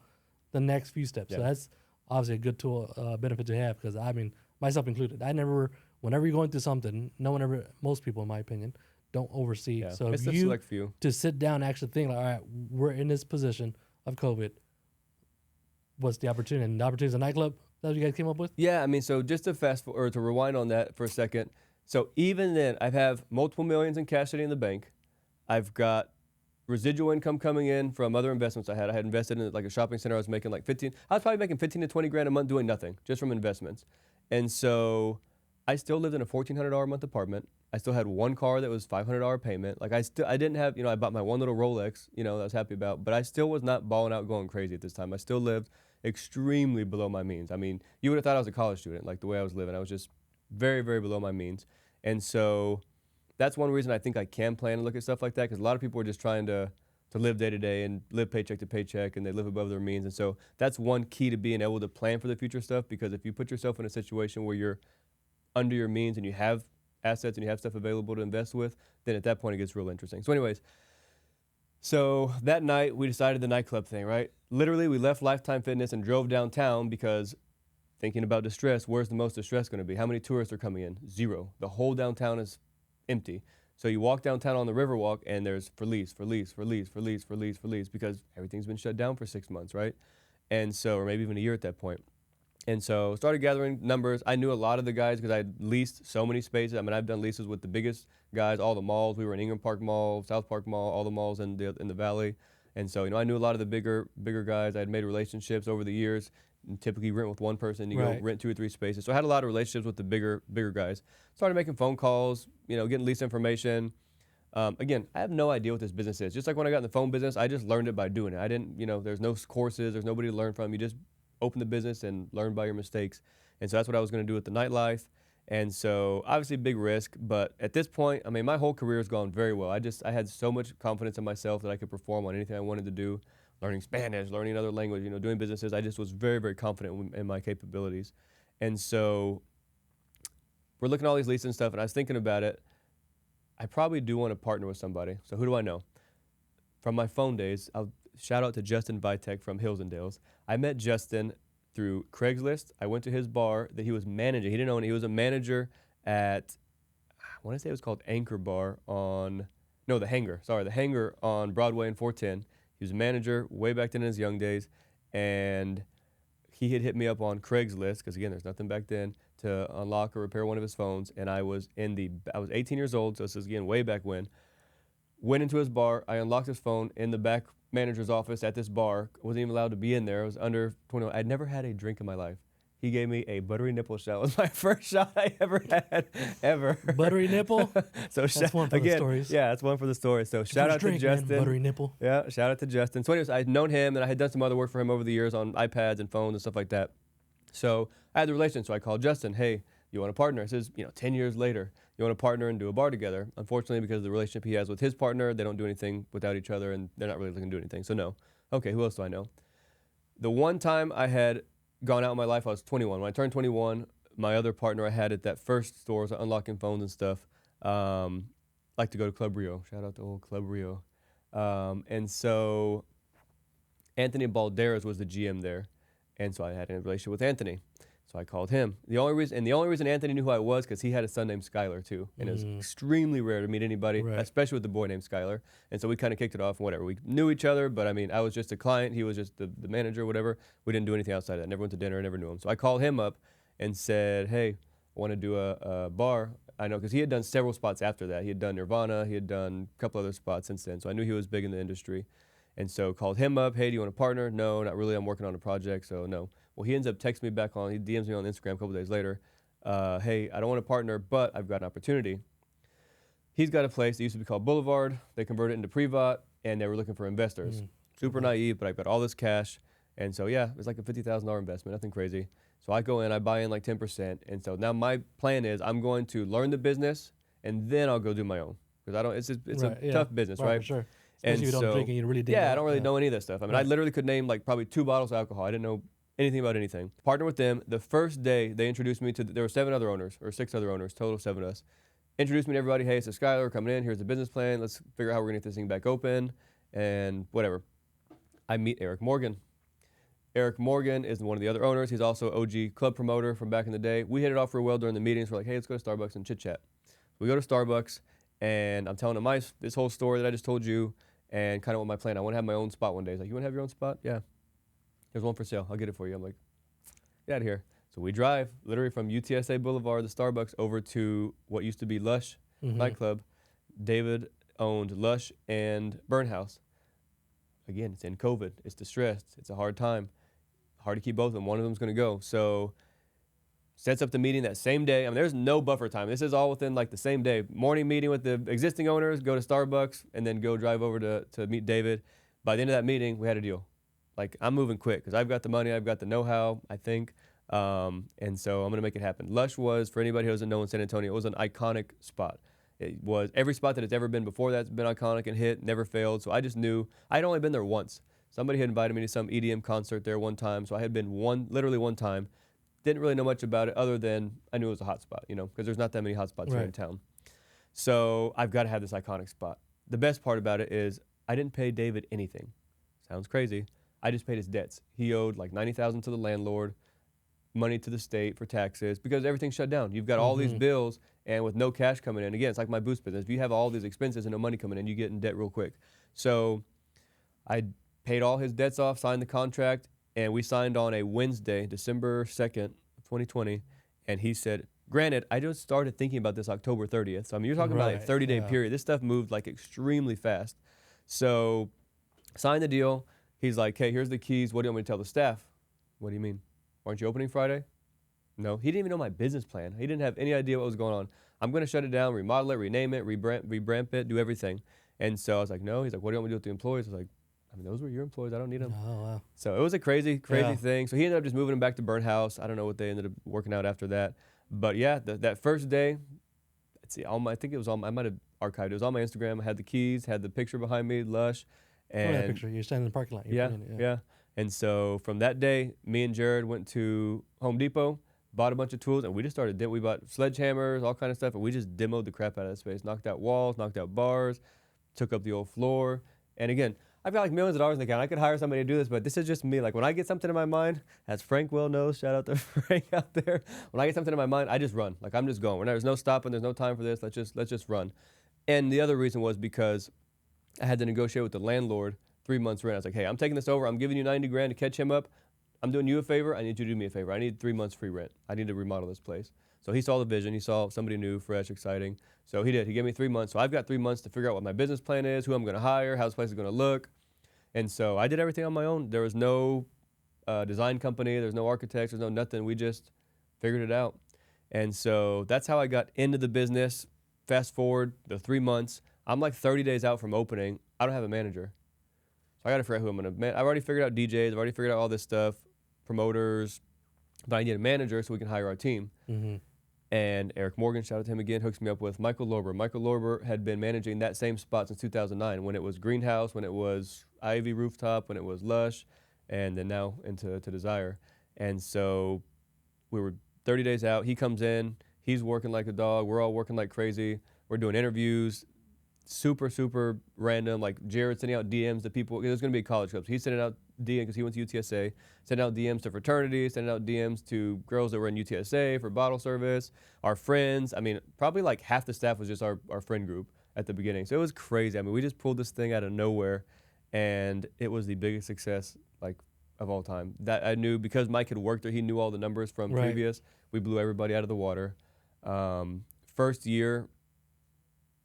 A: the next few steps. So
B: Yeah.
A: that's obviously a good tool, benefit to have, because I mean, myself included, whenever you're going through something, most people, in my opinion, don't oversee.
B: Yeah.
A: So
B: It's
A: if
B: a
A: you
B: select few.
A: to sit down and actually think like, all right, we're in this position of COVID. What's the opportunity? And the opportunity is a nightclub. That's what you guys came up with?
B: Yeah, I mean, so just to fast forward, or to rewind on that for a second. So even then, I have multiple millions in cash sitting in the bank. I've got residual income coming in from other investments I had. I had invested in like a shopping center. I was making like 15. I was probably making 15 to 20 grand a month doing nothing, just from investments. And so I still lived in a $1,400 a month apartment. I still had one car that was $500 payment. Like I didn't have, I bought my one little Rolex, that I was happy about, but I still was not balling out going crazy at this time. I still lived extremely below my means. I mean, you would have thought I was a college student, like the way I was living. I was just very, very below my means. And so that's one reason I think I can plan and look at stuff like that, because a lot of people are just trying to live day to day and live paycheck to paycheck, and they live above their means. And so that's one key to being able to plan for the future stuff, because if you put yourself in a situation where you're under your means and you have assets and you have stuff available to invest with, then at that point it gets real interesting. So anyways, so that night we decided the nightclub thing, right? Literally, we left Lifetime Fitness and drove downtown because thinking about distress, where's the most distress going to be? How many tourists are coming in? Zero. The whole downtown is empty. So you walk downtown on the Riverwalk and there's for lease, because everything's been shut down for 6 months, right? And so, or maybe even a year at that point. And so started gathering numbers. I knew a lot of the guys because I leased so many spaces. I mean, I've done leases with the biggest guys, all the malls. We were in Ingram Park Mall, South Park Mall, all the malls in the valley. And so, I knew a lot of the bigger guys. I had made relationships over the years. And typically rent with one person, you
A: Right.
B: go rent 2 or 3 spaces. So I had a lot of relationships with the bigger guys. Started making phone calls, getting lease information. Again, I have no idea what this business is. Just like when I got in the phone business, I just learned it by doing it. I didn't, there's no courses, there's nobody to learn from. You just open the business and learn by your mistakes. And so that's what I was going to do with the nightlife. And so obviously big risk, but at this point, I mean, my whole career has gone very well. I had so much confidence in myself that I could perform on anything I wanted to do, learning Spanish, learning another language, doing businesses. I just was very, very confident in my capabilities. And so we're looking at all these leases and stuff, and I was thinking about it. I probably do want to partner with somebody. So who do I know? From my phone days, I'll shout out to Justin Vitek from Hills and Dales. I met Justin through Craigslist. I went to his bar that he was managing. He didn't own it. He was a manager at, I want to say it was called Anchor Bar the Hangar. Sorry, the Hangar on Broadway and 410. He was a manager way back then in his young days. And he had hit me up on Craigslist, because again, there's nothing back then, to unlock or repair one of his phones. And I was 18 years old, so this is again way back when. Went into his bar. I unlocked his phone in the back manager's office at this bar. Wasn't even allowed to be in there. I was under 21. I'd never had a drink in my life. He gave me a buttery nipple shot. It was my first shot I ever had, ever.
A: Buttery nipple?
B: So
A: That's one for the stories.
B: Yeah, that's one for the stories. So shout out to Justin.
A: Man, buttery nipple.
B: Yeah, shout out to Justin. So anyways, I'd known him, and I had done some other work for him over the years on iPads and phones and stuff like that. So I had the relation. So I called Justin. Hey, you want to partner? This is 10 years later. You want to partner and do a bar together? Unfortunately, because of the relationship he has with his partner, they don't do anything without each other, and they're not really looking to do anything. So no. Okay, who else do I know? The one time I had gone out in my life, I was 21. When I turned 21, my other partner I had at that first store, was unlocking phones and stuff, liked to go to Club Rio. Shout out to old Club Rio. And so Anthony Balderas was the GM there. And so I had a relationship with Anthony. So I called him. The only reason Anthony knew who I was, because he had a son named Skylar too. And it was extremely rare to meet anybody,
A: Right.
B: especially with a boy named Skylar. And so we kind of kicked it off and whatever. We knew each other, but I mean, I was just a client. He was just the manager, whatever. We didn't do anything outside of that. Never went to dinner, never knew him. So I called him up and said, hey, I want to do a bar. I know, because he had done several spots after that. He had done Nirvana. He had done a couple other spots since then. So I knew he was big in the industry. And so called him up. Hey, do you want to partner? No, not really. I'm working on a project, so no. Well, he ends up texting me back he DMs me on Instagram a couple days later. Hey, I don't want to partner, but I've got an opportunity. He's got a place that used to be called Boulevard. They converted it into Privat, and they were looking for investors. Super naive, but I've got all this cash. And so, yeah, it was like a $50,000 investment, nothing crazy. So I go in, I buy in like 10%. And so now my plan is I'm going to learn the business and then I'll go do my own. Because I don't, it's
A: Right,
B: a tough business, right?
A: For sure.
B: And
A: Especially if you don't drink and you really didn't
B: yeah,
A: know.
B: I don't really know any of that stuff. I mean, I
A: Right.
B: literally could name like probably 2 bottles of alcohol. I didn't know anything about anything. Partner with them. The first day they introduced me to, there were 7 other owners or 6 other owners, total of 7 of us. Introduced me to everybody. Hey, it's Skylar, we're coming in. Here's the business plan. Let's figure out how we're gonna get this thing back open and whatever. I meet Eric Morgan. Eric Morgan is one of the other owners. He's also OG club promoter from back in the day. We hit it off real well during the meetings. We're like, hey, let's go to Starbucks and chit chat. We go to Starbucks and I'm telling him this whole story that I just told you and kind of what my plan. I want to have my own spot one day. He's like, you want to have your own spot? Yeah. There's one for sale. I'll get it for you. I'm like, get out of here. So we drive literally from UTSA Boulevard, the Starbucks, over to what used to be Lush Nightclub. David owned Lush and Burn House. Again, it's in COVID. It's distressed. It's a hard time. Hard to keep both of them. One of them's going to go. So sets up the meeting that same day. I mean, there's no buffer time. This is all within like the same day. Morning meeting with the existing owners, go to Starbucks, and then go drive over to meet David. By the end of that meeting, we had a deal. Like, I'm moving quick because I've got the money, I've got the know-how, I think. And so I'm going to make it happen. Lush was, for anybody who doesn't know in San Antonio, it was an iconic spot. It was every spot that it's ever been before that's been iconic and hit, never failed. So I just knew, I'd only been there once. Somebody had invited me to some EDM concert there one time. So I had been literally one time. Didn't really know much about it other than I knew it was a hot spot, because there's not that many hot spots here in town. So I've got to have this iconic spot. The best part about it is I didn't pay David anything. Sounds crazy. I just paid his debts. He owed like $90,000 to the landlord, money to the state for taxes, because everything's shut down. You've got all these bills, and with no cash coming in, again, it's like my boost business. If you have all these expenses and no money coming in, you get in debt real quick. So I paid all his debts off, signed the contract, and we signed on a Wednesday, December 2nd, 2020, and he said, granted, I just started thinking about this October 30th. So, I mean, you're talking about a 30-day period. This stuff moved like extremely fast. So signed the deal. He's like, hey, here's the keys. What do you want me to tell the staff? What do you mean? Aren't you opening Friday? No. He didn't even know my business plan. He didn't have any idea what was going on. I'm going to shut it down, remodel it, rename it, rebrand it, do everything. And so I was like, no. He's like, what do you want me to do with the employees? I was like, I mean, those were your employees. I don't need them.
A: Oh, wow.
B: So it was a crazy thing. So he ended up just moving them back to Burn House. I don't know what they ended up working out after that. But yeah, that first day, let's see, I think it was on, I might have archived it. It was on my Instagram. I had the keys, had the picture behind me, Lush. And
A: that picture. You're standing in the parking lot.
B: Yeah. And so from that day, me and Jared went to Home Depot, bought a bunch of tools, and we just started. We bought sledgehammers, all kind of stuff, and we just demoed the crap out of that space. Knocked out walls, knocked out bars, took up the old floor. And again, I've got like millions of dollars in the account. I could hire somebody to do this, but this is just me. Like when I get something in my mind, as Frank well knows, shout out to Frank out there. When I get something in my mind, I just run. Like I'm just going. There's no stopping. There's no time for this. Let's just run. And the other reason was because I had to negotiate with the landlord 3 months rent. I was like, hey, I'm taking this over. I'm giving you $90,000 to catch him up. I'm doing you a favor. I need you to do me a favor. I need 3 months free rent. I need to remodel this place. So he saw the vision. He saw somebody new, fresh, exciting. So he did. He gave me 3 months. So I've got 3 months to figure out what my business plan is, who I'm going to hire, how this place is going to look. And so I did everything on my own. There was no design company. There's no architects. There's no nothing. We just figured it out. And so that's how I got into the business. Fast forward the 3 months. I'm like 30 days out from opening. I don't have a manager. So I got to figure out who I'm going to manage. I've already figured out DJs. I've already figured out all this stuff, promoters. But I need a manager so we can hire our team. And Eric Morgan, shout out to him again, hooks me up with Michael Lorber. Michael Lorber had been managing that same spot since 2009 when it was Greenhouse, when it was Ivy Rooftop, when it was Lush, and then now into Desire. And so we were 30 days out. He comes in. He's working like a dog. We're all working like crazy. We're doing interviews. Super, super random. Like Jared sending out DMs to people. There's going to be college clubs. He's sending out DMs because he went to UTSA. Sending out DMs to fraternities. Sending out DMs to girls that were in UTSA for bottle service. Our friends. I mean, probably like half the staff was just our friend group at the beginning. So it was crazy. I mean, we just pulled this thing out of nowhere, and it was the biggest success like of all time. That I knew because Mike had worked there. He knew all the numbers from previous. We blew everybody out of the water. First year,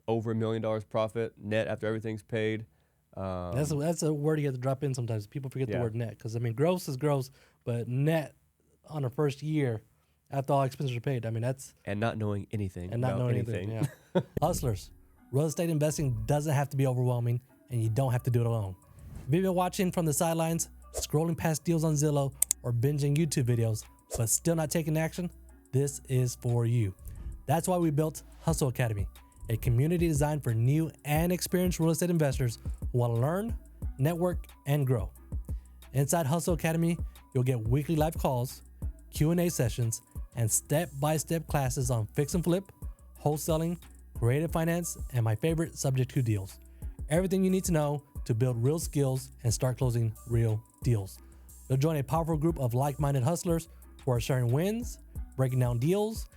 B: over $1 million profit net after everything's paid.
A: That's a word you have to drop in sometimes. People forget the word net because I mean gross is gross, but net on a first year after all expenses are paid. I mean that's
B: and not knowing anything.
A: And not knowing anything. Yeah. Hustlers, real estate investing doesn't have to be overwhelming, and you don't have to do it alone. If you've been watching from the sidelines, scrolling past deals on Zillow, or binging YouTube videos, but still not taking action, this is for you. That's why we built Hustle Academy, a community designed for new and experienced real estate investors who want to learn, network, and grow. Inside Hustle Academy, you'll get weekly live calls, Q&A sessions, and step-by-step classes on fix and flip, wholesaling, creative finance, and my favorite, subject to deals. Everything you need to know to build real skills and start closing real deals. You'll join a powerful group of like-minded hustlers who are sharing wins, breaking down deals,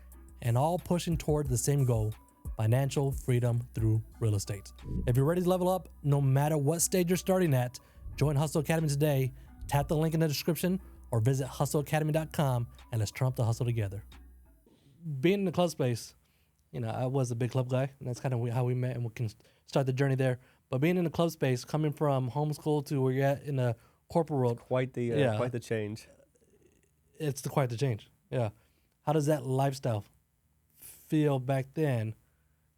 A: and all pushing toward the same goal, financial freedom through real estate. If you're ready to level up, no matter what stage you're starting at, join Hustle Academy today. Tap the link in the description or visit hustleacademy.com and let's trump the hustle together. Being in the club space, I was a big club guy, and that's kind of how we met, and we can start the journey there. But being in the club space, coming from homeschool to where you're at in the corporate world,
B: quite the change.
A: It's quite the change. Yeah. How does that lifestyle feel back then?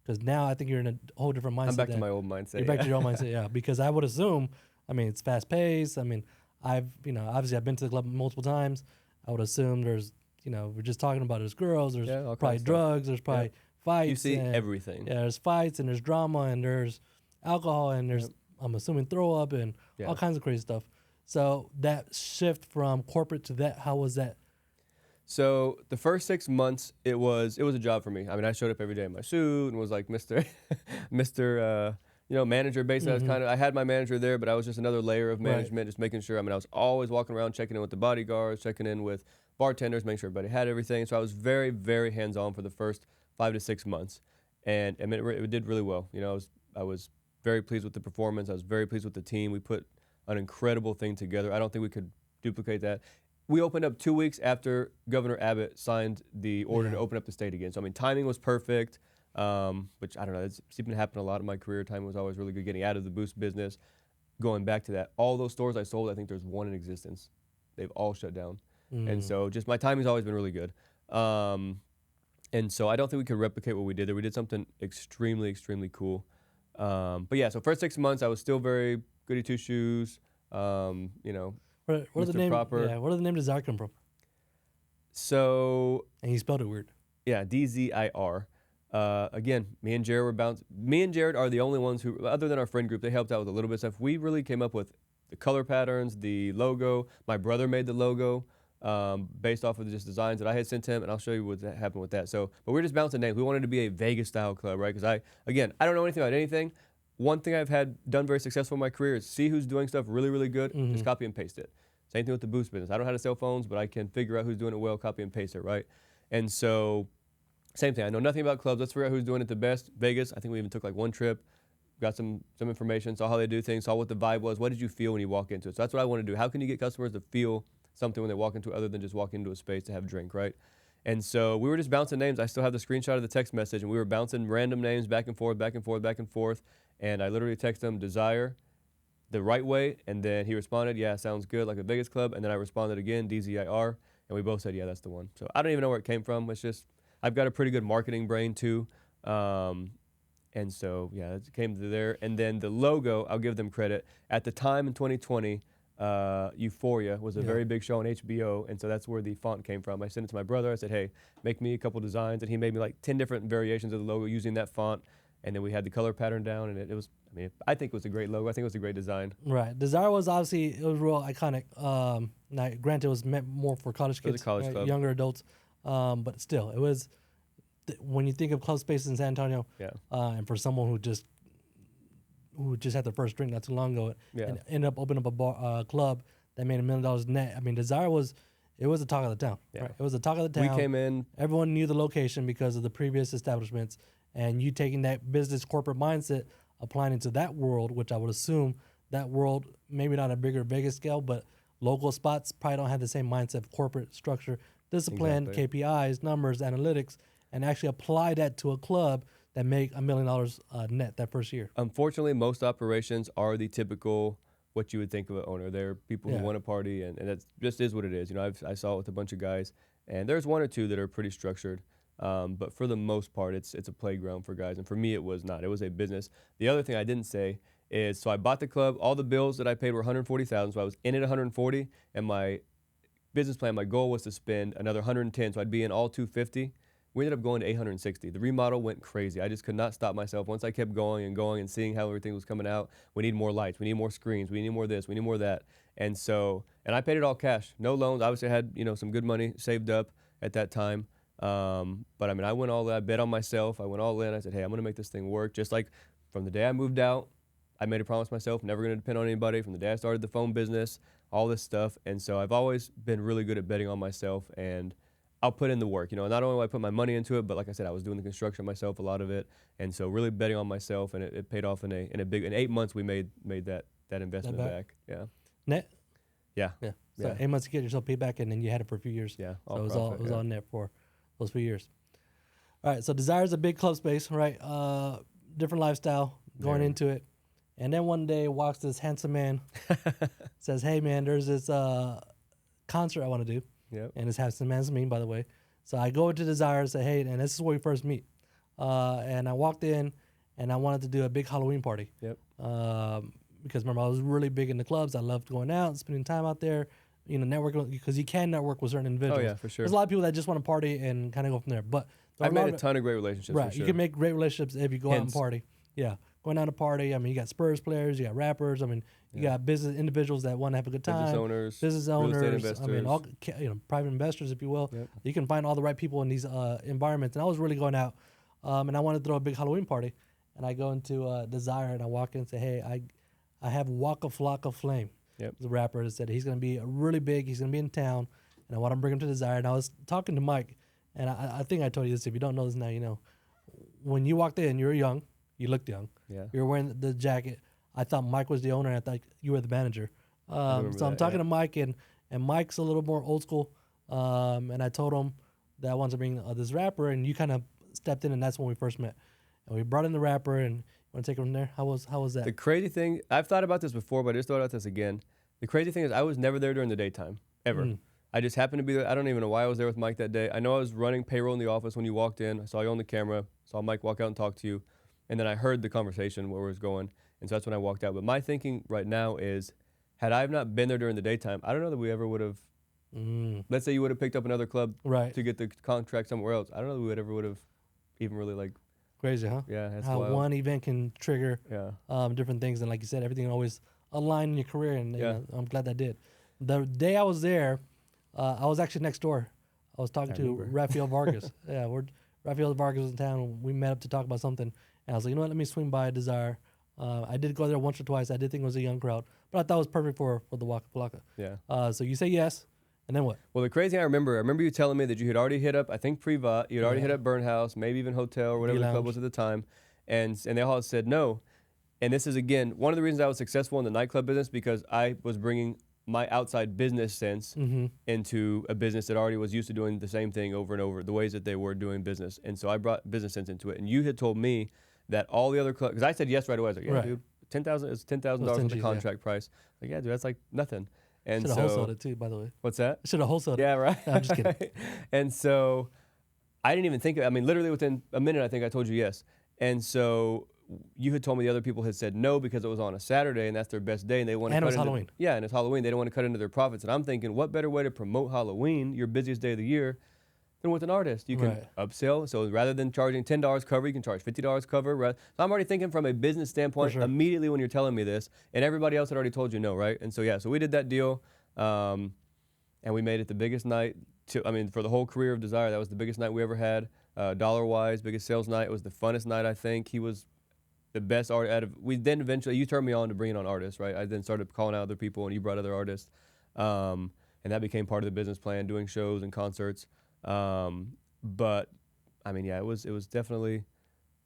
A: Because now I think you're in a whole different mindset.
B: I'm back to my old mindset.
A: You're back to your old mindset, yeah. Because I would assume, it's fast paced. Obviously I've been to the club multiple times. I would assume there's, we're just talking about there's girls, there's probably drugs, there's probably fights.
B: You see everything.
A: Yeah, there's fights and there's drama and there's alcohol and there's, I'm assuming, throw up and all kinds of crazy stuff. So that shift from corporate to that, how was that?
B: So the first 6 months, it was a job for me. I showed up every day in my suit and was like Mr. Manager. Basically, I had my manager there, but I was just another layer of management, just making sure. I was always walking around, checking in with the bodyguards, checking in with bartenders, making sure everybody had everything. So I was very, very hands-on for the first 5 to 6 months, and it did really well. I was very pleased with the performance. I was very pleased with the team. We put an incredible thing together. I don't think we could duplicate that. We opened up 2 weeks after Governor Abbott signed the order to open up the state again. So, timing was perfect, which I don't know. It's been happening a lot in my career. Timing was always really good, getting out of the boost business, going back to that. All those stores I sold, I think there's one in existence. They've all shut down. And so just my timing's always been really good. And so I don't think we could replicate what we did there. We did something extremely, extremely cool. But yeah, so first 6 months, I was still very goody two shoes,
A: Where the name?
B: Proper.
A: Yeah, where did the name Desire come from?
B: So.
A: And you spelled it weird.
B: Yeah, DZIR. Again, me and Jared were bounced. Me and Jared are the only ones who, other than our friend group, they helped out with a little bit of stuff. We really came up with the color patterns, the logo. My brother made the logo based off of just designs that I had sent him, and I'll show you what happened with that. So, but we're just bouncing names. We wanted to be a Vegas-style club, right? Because I don't know anything about anything. One thing I've done very successful in my career is see who's doing stuff really, really good, just copy and paste it. Same thing with the boost business. I don't know how to sell phones, but I can figure out who's doing it well, copy and paste it, right? And so, same thing. I know nothing about clubs. Let's figure out who's doing it the best. Vegas, I think we even took like one trip, got some information, saw how they do things, saw what the vibe was. What did you feel when you walk into it? So that's what I want to do. How can you get customers to feel something when they walk into it other than just walk into a space to have a drink, right? And so we were just bouncing names. I still have the screenshot of the text message, and we were bouncing random names back and forth, back and forth, back and forth. And I literally texted him Desire the right way, and then he responded, yeah, sounds good, like a Vegas club. And then I responded again, DZIR, and we both said, yeah, that's the one. So I don't even know where it came from. It's just, I've got a pretty good marketing brain too. And so, yeah, it came to there. And then the logo, I'll give them credit. At the time in 2020, Euphoria was a very big show on HBO, and so that's where the font came from. I sent it to my brother. I said, hey, make me a couple designs, and he made me like 10 different variations of the logo using that font. And then we had the color pattern down, and it was, I think it was a great logo. I think it was a great design.
A: Right. Desire was obviously, it was real iconic. Now, granted, it was meant more for college kids,
B: it was a college club.
A: Younger adults. But still, it was, when you think of club spaces in San Antonio, and for someone who just had their first drink not too long ago, and ended up opening up a club that made $1 million net. Desire was, it was the talk of the town. Yeah. Right? It was the talk of the town.
B: We came in.
A: Everyone knew the location because of the previous establishments. And you taking that business corporate mindset, applying it to that world, which I would assume that world, maybe not a bigger Vegas scale, but local spots probably don't have the same mindset of corporate structure, discipline, KPIs, numbers, analytics, and actually apply that to a club that make $1 million net that first year.
B: Unfortunately, most operations are the typical what you would think of an owner. They're people who want to party, and that just is what it is. I saw it with a bunch of guys, and there's one or two that are pretty structured. But for the most part, it's a playground for guys. And for me, it was not. It was a business. The other thing I didn't say is, so I bought the club. All the bills that I paid were $140,000. So I was in at $140, and my business plan, my goal was to spend another 110, so I'd be in all 250. We ended up going to 860. The remodel went crazy. I just could not stop myself. Once I kept going and seeing how everything was coming out, we need more lights, we need more screens, we need more this, we need more that. And I paid it all cash, no loans. Obviously I had, some good money saved up at that time. But I mean, I went all in. I bet on myself. I went all in. I said, hey, I'm going to make this thing work. Just like from the day I moved out, I made a promise myself, never going to depend on anybody. From the day I started the phone business, all this stuff. And so I've always been really good at betting on myself, and I'll put in the work. Not only will I put my money into it, but like I said, I was doing the construction myself, a lot of it. And so really betting on myself, and it paid off in 8 months we made that investment back. Yeah.
A: Net?
B: Yeah.
A: Yeah. So 8 months to get yourself paid back, and then you had it for a few years.
B: Yeah.
A: So it was all net for those few years. All right. So Desire is a big club space, right? Different lifestyle going into it. And then one day walks this handsome man, says, hey, man, there's this concert I want to do.
B: Yep.
A: And it's handsome man's me, by the way. So I go to Desire and say, hey, and this is where we first meet. And I walked in, and I wanted to do a big Halloween party.
B: Yep.
A: Because remember, I was really big in the clubs. I loved going out and spending time out there, networking, because you can network with certain individuals.
B: Oh, yeah, for sure.
A: There's a lot of people that just want to party and kind of go from there. But
B: I've made a ton of great relationships.
A: Right.
B: For sure.
A: You can make great relationships if you go out and party. Yeah. Going out to party. I mean, you got Spurs players, you got rappers. I mean, you got business individuals that want to have a good time. Business owners.
B: Real estate investors.
A: I mean, all private investors, if you will. Yep. You can find all the right people in these environments. And I was really going out, and I wanted to throw a big Halloween party. And I go into Desire, and I walk in and say, hey, I have Waka Flocka Flame.
B: Yep.
A: The rapper that said he's going to be really big. He's going to be in town, and I want to bring him to Desire. And I was talking to Mike, and I think I told you this. If you don't know this now, you know. When you walked in, you were young. You looked young.
B: Yeah.
A: You were wearing the jacket. I thought Mike was the owner, and I thought you were the manager. So I'm talking to Mike, and Mike's a little more old school. And I told him that I wanted to bring this rapper, and you kind of stepped in, and that's when we first met. And we brought in the rapper, and you want to take it from there? How was that?
B: The crazy thing, I've thought about this before, but I just thought about this again. The crazy thing is I was never there during the daytime, ever. I just happened to be there. I don't even know why I was there with Mike that day. I know I was running payroll in the office when you walked in. I saw you on the camera, saw Mike walk out and talk to you. And then I heard the conversation where it was going. And so that's when I walked out. But my thinking right now is, had I not been there during the daytime, I don't know that we ever would have, let's say you would have picked up another club to get the contract somewhere else. I don't know that we would have even really
A: Crazy, huh?
B: Yeah, that's
A: how
B: wild.
A: one event can trigger different things. And like you said, everything always aligned in your career. And I'm glad that did. The day I was there, I was actually next door. I was talking to Rafael Vargas. Rafael Vargas was in town. We met up to talk about something. And I was like, you know what, let me swing by Desire. I did go there once or twice. I did think it was a young crowd. But I thought it was perfect for the Waka Flocka.
B: Yeah.
A: So you say yes, and then what?
B: Well, the crazy thing I remember you telling me that you had already hit up, I think Privat, you had already hit up Burn House, maybe even Hotel or whatever the club was at the time. And they all said no. And this is, again, one of the reasons I was successful in the nightclub business, because I was bringing my outside business sense into a business that already was used to doing the same thing over and over, the ways that they were doing business. And so I brought business sense into it. And you had told me that all the other clubs, because I said yes right away. I was like, yeah, dude, $10,000 is $10,000 with the contract price. Like, yeah, dude, that's like nothing. And
A: should have wholesaled it too, by the way.
B: What's that?
A: Should have wholesaled it.
B: Yeah, right.
A: No, I'm just kidding.
B: And so I didn't even think, literally within a minute, I think I told you yes. And so you had told me the other people had said no because it was on a Saturday and that's their best day, and they want to.
A: And it was Halloween.
B: Yeah, and it's Halloween. They don't want to cut into their profits. And I'm thinking, what better way to promote Halloween, your busiest day of the year, than with an artist? You can upsell. So rather than charging $10 cover, you can charge $50 cover. So I'm already thinking from a business standpoint immediately when you're telling me this, and everybody else had already told you no, right? And so so we did that deal, and we made it the biggest night. For the whole career of Desire, that was the biggest night we ever had, dollar-wise, biggest sales night. It was the funnest night, I think. He was the best artist out of. We then eventually, you turned me on to bringing on artists, right? I then started calling out other people, and you brought other artists, and that became part of the business plan, doing shows and concerts. But it was definitely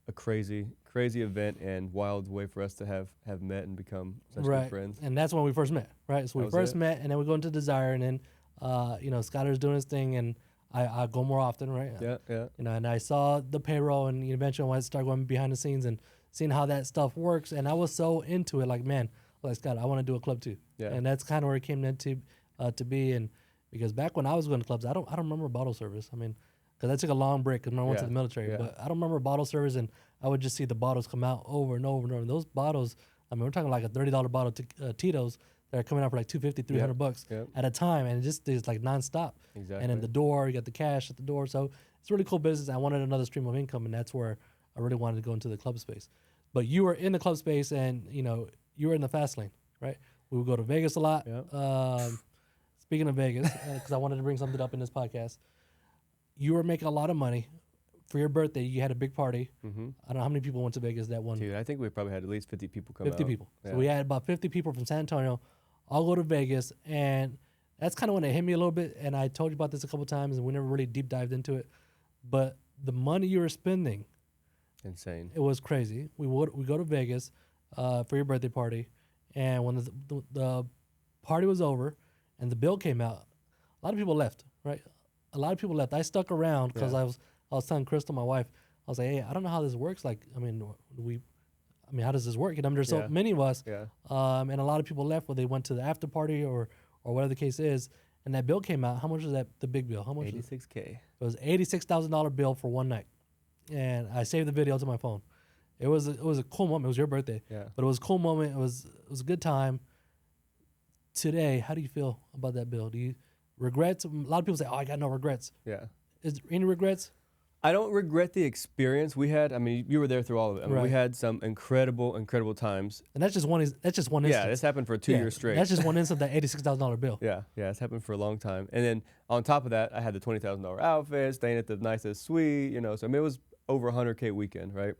B: a crazy event and wild way for us to have met and become such good friends.
A: And that's when we first met, right? So we first met, and then we go into Desire, and then Skylar's doing his thing, and I go more often, right?
B: Yeah.
A: And I saw the payroll, and eventually I wanted to start going behind the scenes and seeing how that stuff works, and I was so into it, like, man, like, Scott, I want to do a club too. Yeah. And that's kind of where it came into to be. And because back when I was going to clubs, I don't remember bottle service. Because I took a long break because I went to the military. Yeah. But I don't remember bottle service, and I would just see the bottles come out over and over and over. And those bottles, we're talking like a $30 bottle of Tito's that are coming out for like $250, $300
B: Yep.
A: at a time, and it just is like nonstop.
B: Exactly.
A: And then the door, you got the cash at the door, so it's a really cool business. I wanted another stream of income, and that's where I really wanted to go into the club space. But you were in the club space, and you were in the fast lane, right? We would go to Vegas a lot.
B: Yep.
A: Speaking of Vegas, because I wanted to bring something up in this podcast, you were making a lot of money. For your birthday, you had a big party.
B: Mm-hmm.
A: I don't know how many people went to Vegas that one.
B: Dude, I think we probably had at least 50 people come
A: 50
B: out.
A: people.
B: Yeah.
A: So we had about 50 people from San Antonio all go to Vegas. And that's kind of when it hit me a little bit. And I told you about this a couple times, and we never really deep dived into it. But the money you were spending,
B: Insane.
A: it was crazy. We go to Vegas for your birthday party. And when the party was over and the bill came out, a lot of people left, right? A lot of people left. I stuck around because I was telling Crystal, my wife, I was like, hey, I don't know how this works. Like, I mean, how does this work? And there's so many of us.
B: Yeah.
A: And a lot of people left when they went to the after party or whatever the case is. And that bill came out. How much was that? The big bill? How much?
B: $86K.
A: It was $86,000 bill for one night. And I saved the video to my phone. It was a cool moment. It was your birthday.
B: Yeah.
A: But it was a cool moment. It was a good time. Today, how do you feel about that bill? Do you regrets? A lot of people say, oh, I got no regrets.
B: Yeah.
A: Is there any regrets?
B: I don't regret the experience we had. I mean, you were there through all of it. I mean,
A: Right.
B: we had some incredible times.
A: And that's just one instance.
B: Yeah, this happened for 2 years straight.
A: That's just one instance, that $86,000 bill.
B: Yeah, it's happened for a long time. And then on top of that, I had the $20,000 outfit, staying at the nicest suite, So I mean, it was over $100K weekend, right?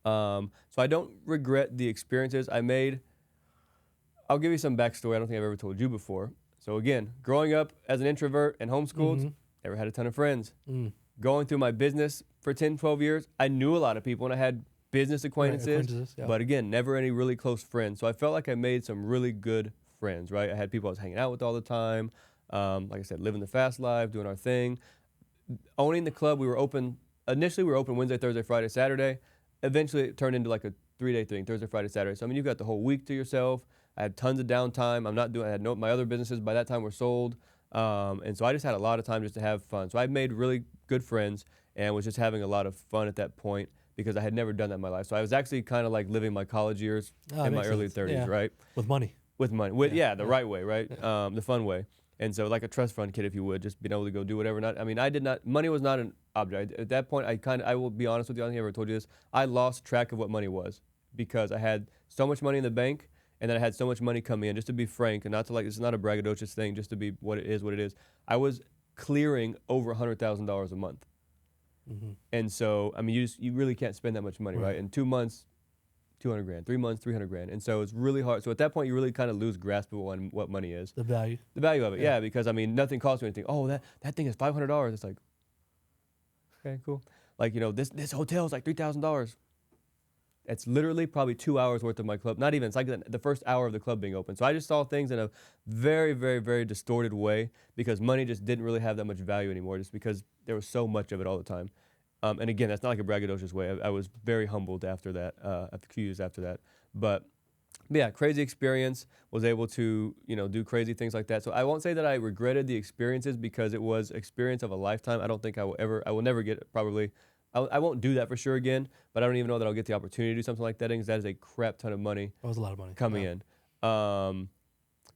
B: So I don't regret the experiences I made. I'll give you some backstory I don't think I've ever told you before. So again, growing up as an introvert and homeschooled, never had a ton of friends. Going through my business for 10, 12 years, I knew a lot of people and I had business acquaintances, but again, never any really close friends. So I felt like I made some really good friends, right? I had people I was hanging out with all the time. Like I said, living the fast life, doing our thing. Owning the club, initially we were open Wednesday, Thursday, Friday, Saturday. Eventually it turned into like a 3-day thing, Thursday, Friday, Saturday. So I mean, you've got the whole week to yourself. I had tons of downtime. My other businesses by that time were sold. And so I just had a lot of time just to have fun. So I made really good friends and was just having a lot of fun at that point because I had never done that in my life. So I was actually kind of like living my college years in my early 30s, right?
A: With money.
B: With money. The right way, right? The fun way. And so like a trust fund kid, if you would, just being able to go do whatever. Money was not an object. At that point, I will be honest with you, I don't think I ever told you this. I lost track of what money was because I had so much money in the bank and then I had so much money come in, just to be frank, and not to this is not a braggadocious thing, just to be what it is. I was clearing over $100,000 a month. And so, I mean, you really can't spend that much money, right? In 2 months, 200 grand, 3 months, 300 grand. And so it's really hard. So at that point, you really kind of lose grasp of what money is.
A: The value.
B: The value of it, yeah, because I mean, nothing costs you anything. Oh, that thing is $500. It's like, okay, cool. Like, this hotel is like $3,000. It's literally probably 2 hours worth of my club. Not even, it's like the first hour of the club being open. So I just saw things in a very, very, very distorted way because money just didn't really have that much value anymore just because there was so much of it all the time. And again, that's not like a braggadocious way. I was very humbled after that, a few years after that. But yeah, crazy experience, was able to, do crazy things like that. So I won't say that I regretted the experiences because it was experience of a lifetime. I don't think I will never get probably. I won't do that for sure again, but I don't even know that I'll get the opportunity to do something like that because that is a crap ton of money.
A: That was a lot of money
B: coming in. So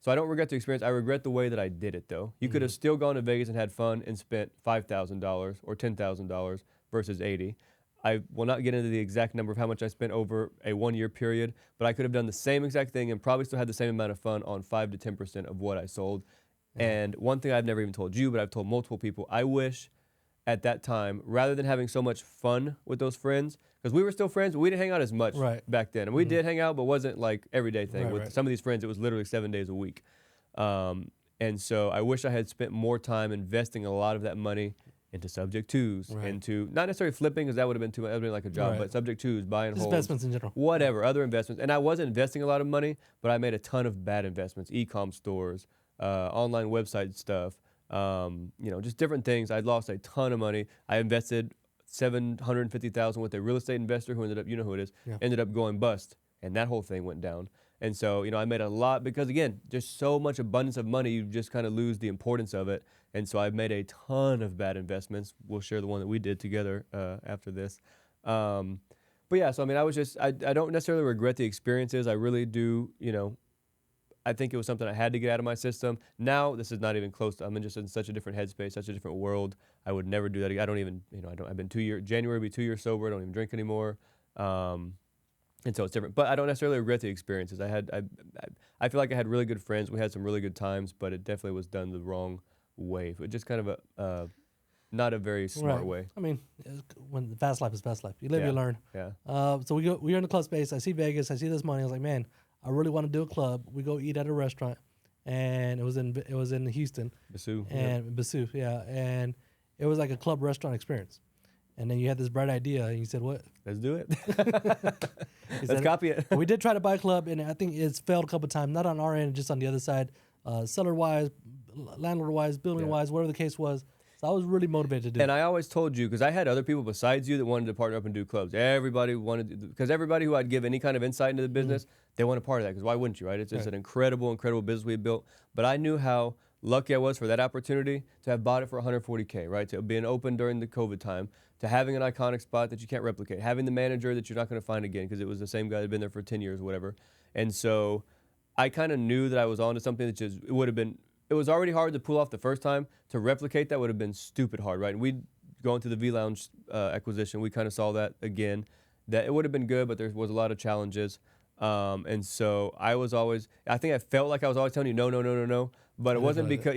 B: I don't regret the experience. I regret the way that I did it, though. You could have still gone to Vegas and had fun and spent $5,000 or $10,000 versus $80,000. I will not get into the exact number of how much I spent over a 1 year period, but I could have done the same exact thing and probably still had the same amount of fun on 5 to 10% of what I sold. And one thing I've never even told you, but I've told multiple people, I wish at that time, rather than having so much fun with those friends, because we were still friends, but we didn't hang out as much back then. And we did hang out, but wasn't like everyday thing. With some of these friends, it was literally 7 days a week. And so I wish I had spent more time investing a lot of that money into subject twos, into not necessarily flipping, because that would have been like a job, but subject twos, buy and hold,
A: investments in general,
B: whatever, other investments. And I wasn't investing a lot of money, but I made a ton of bad investments, e-com stores, online website stuff, just different things. I'd lost a ton of money. I invested $750,000 with a real estate investor who ended up, who it is, ended up going bust, and that whole thing went down. And so, I made a lot because, again, just so much abundance of money, you just kind of lose the importance of it. And so I've made a ton of bad investments. We'll share the one that we did together after this. But yeah, so I mean, I don't necessarily regret the experiences. I really do, I think it was something I had to get out of my system. Now this is not even close to, I'm just in such a different headspace, such a different world. I would never do that again. I don't even, I've been January will be 2 years sober. I don't even drink anymore. And so it's different, but I don't necessarily regret the experiences. I feel like I had really good friends. We had some really good times, but it definitely was done the wrong way. It just kind of not a very smart way.
A: I mean, when the fast life is best life, you live,
B: Yeah.
A: you learn.
B: Yeah.
A: So we're in the club space. I see Vegas. I see this money. I was like, man, I really want to do a club. We go eat at a restaurant, and it was in Houston.
B: Basu.
A: And Basu, yeah, and it was like a club restaurant experience. And then you had this bright idea, and you said, "What?
B: Let's do it.
A: He
B: Let's
A: said,
B: copy it."
A: We did try to buy a club, and I think it's failed a couple of times. Not on our end, just on the other side, seller wise, landlord wise, building wise, whatever the case was. So I was really motivated to do.
B: And I always told you, because I had other people besides you that wanted to partner up and do clubs. Everybody wanted, because everybody who I'd give any kind of insight into the business, they want a part of that. Because why wouldn't you, right? It's just an incredible business we had built. But I knew how lucky I was for that opportunity to have bought it for $140K, right? To being open during the COVID time, to having an iconic spot that you can't replicate, having the manager that you're not going to find again because it was the same guy that had been there for 10 years or whatever. And so I kind of knew that I was onto something that just, it was already hard to pull off the first time. To replicate that would have been stupid hard, right? And we'd gone through the V-Lounge acquisition. We kind of saw that again, that it would have been good, but there was a lot of challenges. And so I think I felt like I was always telling you, no. But it wasn't because,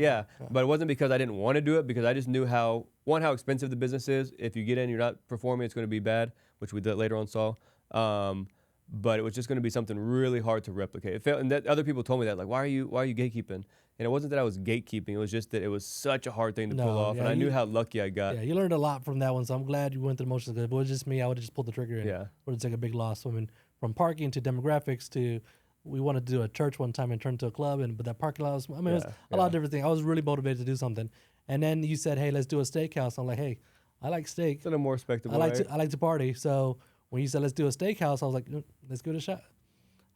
B: but it wasn't because I didn't want to do it, because I just knew how expensive the business is. If you get in, you're not performing, it's going to be bad, which we later on saw. But it was just going to be something really hard to replicate. It felt, and that other people told me that, like, why are you gatekeeping? And it wasn't that I was gatekeeping. It was just that it was such a hard thing to pull off. And I knew how lucky I got.
A: Yeah, you learned a lot from that one. So I'm glad you went through the motions. Because if it was just me, I would have just pulled the trigger and would have taken a big loss. I mean, from parking to demographics to, we wanted to do a church one time and turn to a club, but that parking lot was, it was a lot of different things. I was really motivated to do something. And then you said, hey, let's do a steakhouse. I'm like, hey, I like steak.
B: It's a little more respectable,
A: I like to party. So when you said, let's do a steakhouse, I was like, let's give it a shot.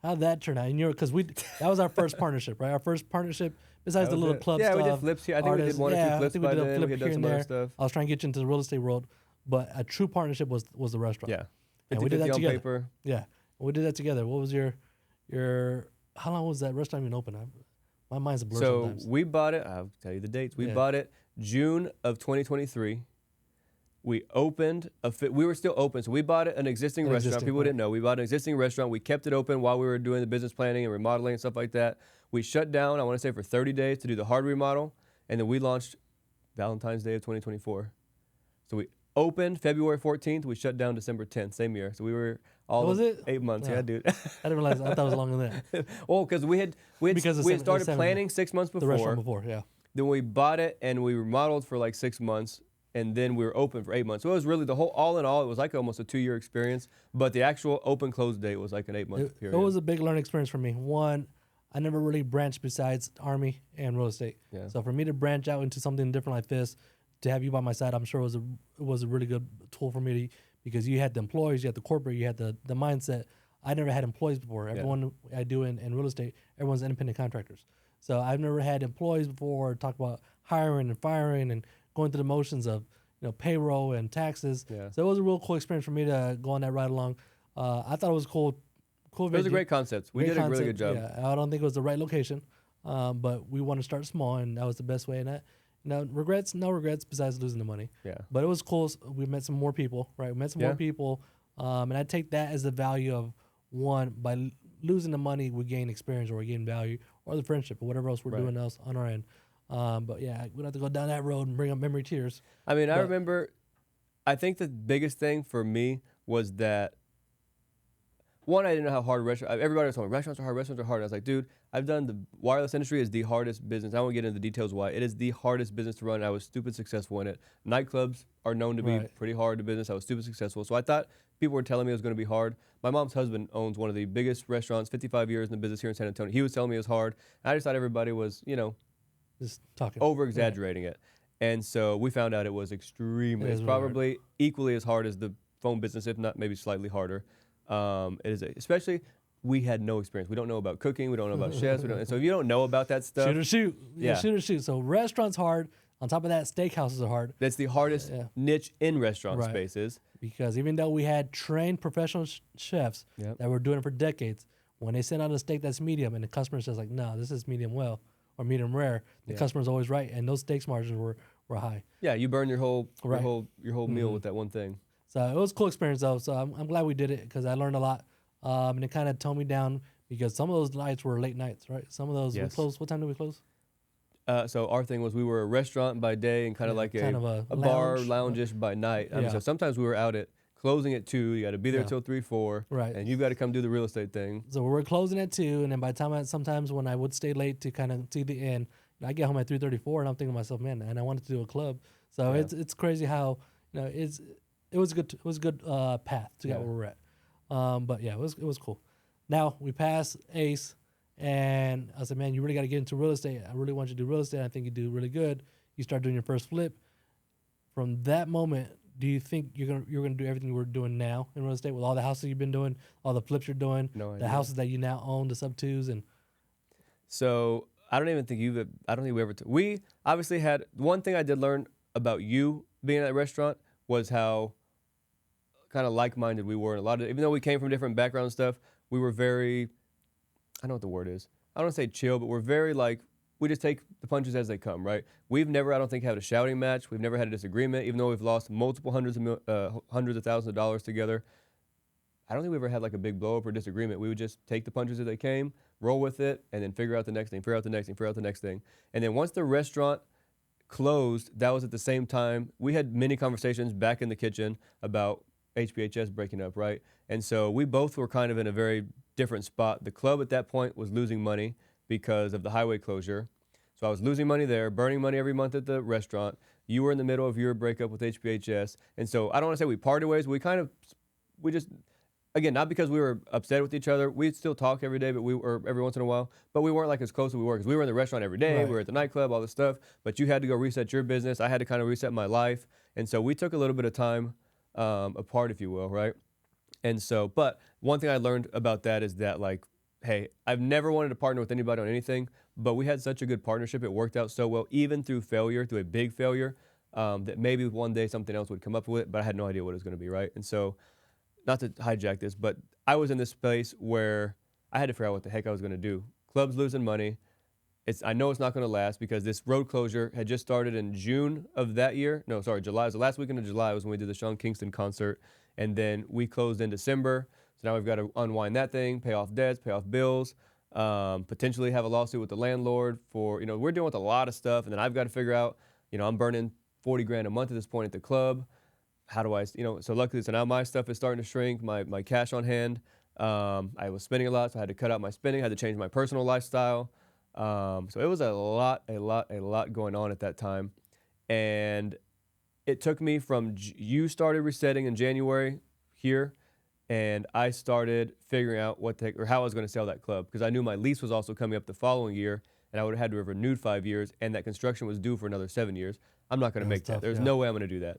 A: How'd that turn out? And because that was our first partnership, right? Our first partnership, besides the little club stuff.
B: Yeah, we did flips here. I think we did one or two flips by then. We had done some other stuff.
A: I was trying to get you into the real estate world, but a true partnership was the restaurant.
B: Yeah.
A: And we did that together.
B: Paper.
A: Yeah. We did that together. What was your how long was that restaurant even open? My mind's a blur sometimes.
B: So we bought it. I'll tell you the dates. We bought it June of 2023. We opened we were still open. So we bought an existing restaurant. People didn't know. We bought an existing restaurant. We kept it open while we were doing the business planning and remodeling and stuff like that. We shut down, I want to say, for 30 days to do the hard remodel. And then we launched Valentine's Day of 2024. So we opened February 14th. We shut down December 10th, same year. So we were all 8 months. Yeah, dude.
A: I didn't realize. I thought it was longer than that.
B: Well, because we had started planning 6 months before.
A: The restaurant before, yeah.
B: Then we bought it and we remodeled for like 6 months. And then we were open for 8 months. So it was really all in all, it was like almost a 2-year experience. But the actual open close date was like an 8-month period.
A: It was a big learning experience for me. One, I never really branched besides Army and real estate. Yeah. So for me to branch out into something different like this, to have you by my side, I'm sure it was a really good tool for me because you had the employees, you had the corporate, you had the mindset. I never had employees before. Everyone I do in real estate, everyone's independent contractors. So I've never had employees before, talk about hiring and firing and going through the motions of payroll and taxes. Yeah. So it was a real cool experience for me to go on that ride along. I thought it was cool.
B: It was a great concept. We did a really good job.
A: Yeah, I don't think it was the right location, but we want to start small, and that was the best way. And no regrets besides losing the money. Yeah. But it was cool. We met some more people, right? We met some more people, and I take that as the value of one, by losing the money, we gain experience or we gain value, or the friendship or whatever else we're doing else on our end. But yeah, we don't have to go down that road and bring up memory tears.
B: I mean, I remember, I think the biggest thing for me was that, one, I didn't know how hard everybody was telling me, restaurants are hard. I was like, dude, I've done the wireless industry is the hardest business. I won't get into the details why. It is the hardest business to run. I was stupid successful in it. Nightclubs are known to be pretty hard to business. I was stupid successful. So I thought people were telling me it was going to be hard. My mom's husband owns one of the biggest restaurants, 55 years in the business here in San Antonio. He was telling me it was hard. I just thought everybody was,
A: just talking,
B: over-exaggerating it. And so we found out it was extremely, it's probably equally as hard as the phone business, if not maybe slightly harder. It is, especially, we had no experience. We don't know about cooking. We don't know about chefs. And so if you don't know about that stuff.
A: Shoot or shoot. Yeah, shoot or shoot. So restaurants hard. On top of that, steakhouses are hard.
B: That's the hardest niche in restaurant spaces.
A: Because even though we had trained professional chefs that were doing it for decades, When they send out a steak that's medium and the customer says like, no, this is medium well or medium rare, the customer's always right, and those steaks margins were high.
B: Yeah, you burn your whole
A: Right.
B: your whole meal with that one thing.
A: So it was a cool experience though. So I'm glad we did it because I learned a lot. And it kind of toned me down because some of those nights were late nights, right? Some of those we
B: Yes.
A: closed. What time did we close?
B: So our thing was we were a restaurant by day and kind of like
A: kind
B: a,
A: of a
B: bar
A: lounge.
B: lounge-ish by night. I mean,
A: Yeah.
B: so sometimes we were out at closing at 2. You got to be there
A: Yeah.
B: till 3, 4.
A: Right.
B: And you've got to come do the real estate thing.
A: So we were closing at 2, and then by the time sometimes when I would stay late to kind of see the end, I get home at 3:34, and I'm thinking to myself, man, and I wanted to do a club. So
B: Yeah.
A: it's crazy how it was a good path to get where we're at. But yeah, it was cool. Now we passed ACE, and I said, man, you really got to get into real estate. I really want you to do real estate. I think you do really good. You start doing your first flip. From that moment, do you think you're gonna do everything you were doing now in real estate with all the houses you've been doing, all the flips you're doing,
B: No
A: the
B: idea.
A: houses that you now own, the sub twos, and
B: So I don't even think I don't think we ever. We obviously had one thing I did learn about you being at that restaurant was how kind of like-minded we were in a lot of. Even though we came from different backgrounds and stuff, we were very. I know what the word is. I don't want to say chill, but we're very like we just take the punches as they come, right? We've never, I don't think, had a shouting match. We've never had a disagreement, even though we've lost multiple hundreds of thousands of dollars together. I don't think we ever had like a big blow up or disagreement. We would just take the punches as they came, roll with it, and then figure out the next thing, figure out the next thing, figure out the next thing. And then once the restaurant closed, that was at the same time. We had many conversations back in the kitchen about HPHS breaking up, right? And so we both were kind of in a very different spot. The club at that point was losing money because of the highway closure. So I was losing money there, burning money every month at the restaurant. You were in the middle of your breakup with HPHS. And so I don't want to say we parted ways. We just, again, not because we were upset with each other. We'd still talk every day, or every once in a while. But we weren't like as close as we were because we were in the restaurant every day.
A: Right.
B: We were at the nightclub, all this stuff. But you had to go reset your business. I had to kind of reset my life. And so we took a little bit of time apart, if you will, right? And so, but one thing I learned about that is that, like, hey, I've never wanted to partner with anybody on anything, but we had such a good partnership. It worked out so well, even through failure, through a big failure, that maybe one day something else would come up with it, but I had no idea what it was going to be, right? And so, not to hijack this, but I was in this space where I had to figure out what the heck I was going to do. Club's losing money. I know it's not going to last because this road closure had just started in June of that year. No, sorry, July. It was the last weekend of July was when we did the Sean Kingston concert. And then we closed in December. So now we've got to unwind that thing, pay off debts, pay off bills, potentially have a lawsuit with the landlord for, we're dealing with a lot of stuff. And then I've got to figure out, I'm burning 40 grand a month at this point at the club. How do I, so luckily, so now my stuff is starting to shrink, my cash on hand. I was spending a lot, so I had to cut out my spending, I had to change my personal lifestyle. So it was a lot going on at that time. And it took me from, you started resetting in January here, and I started figuring out how I was going to sell that club, because I knew my lease was also coming up the following year, and I would have had to have renewed 5 years, and that construction was due for another 7 years. I'm not going to make that.
A: tough,
B: There's
A: yeah.
B: no way I'm going to do that.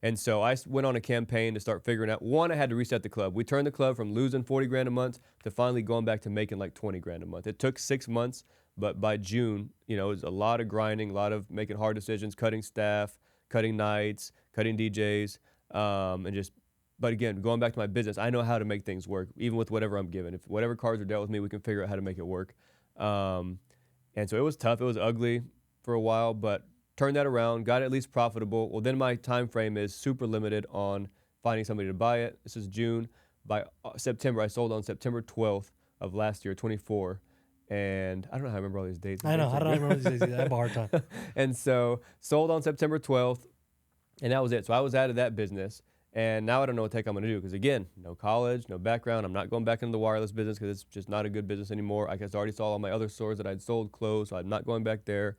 B: And so I went on a campaign to start figuring out, one, I had to reset the club. We turned the club from losing 40 grand a month to finally going back to making like 20 grand a month. It took 6 months, but by June, it was a lot of grinding, a lot of making hard decisions, cutting staff, cutting nights, cutting DJs, but again, going back to my business, I know how to make things work, even with whatever I'm given. If whatever cards are dealt with me, we can figure out how to make it work. And so it was tough. It was ugly for a while, but turned that around, got it at least profitable. Well, then my time frame is super limited on finding somebody to buy it. This is June. By September, I sold on September 12th of last year, 24. And I don't know how I remember all these dates.
A: I know. How did I remember these days? I have a hard time.
B: And so sold on September 12th, and that was it. So I was out of that business. And now I don't know what the heck I'm going to do because, again, no college, no background. I'm not going back into the wireless business because it's just not a good business anymore. I guess I already saw all my other stores that I'd sold closed, so I'm not going back there.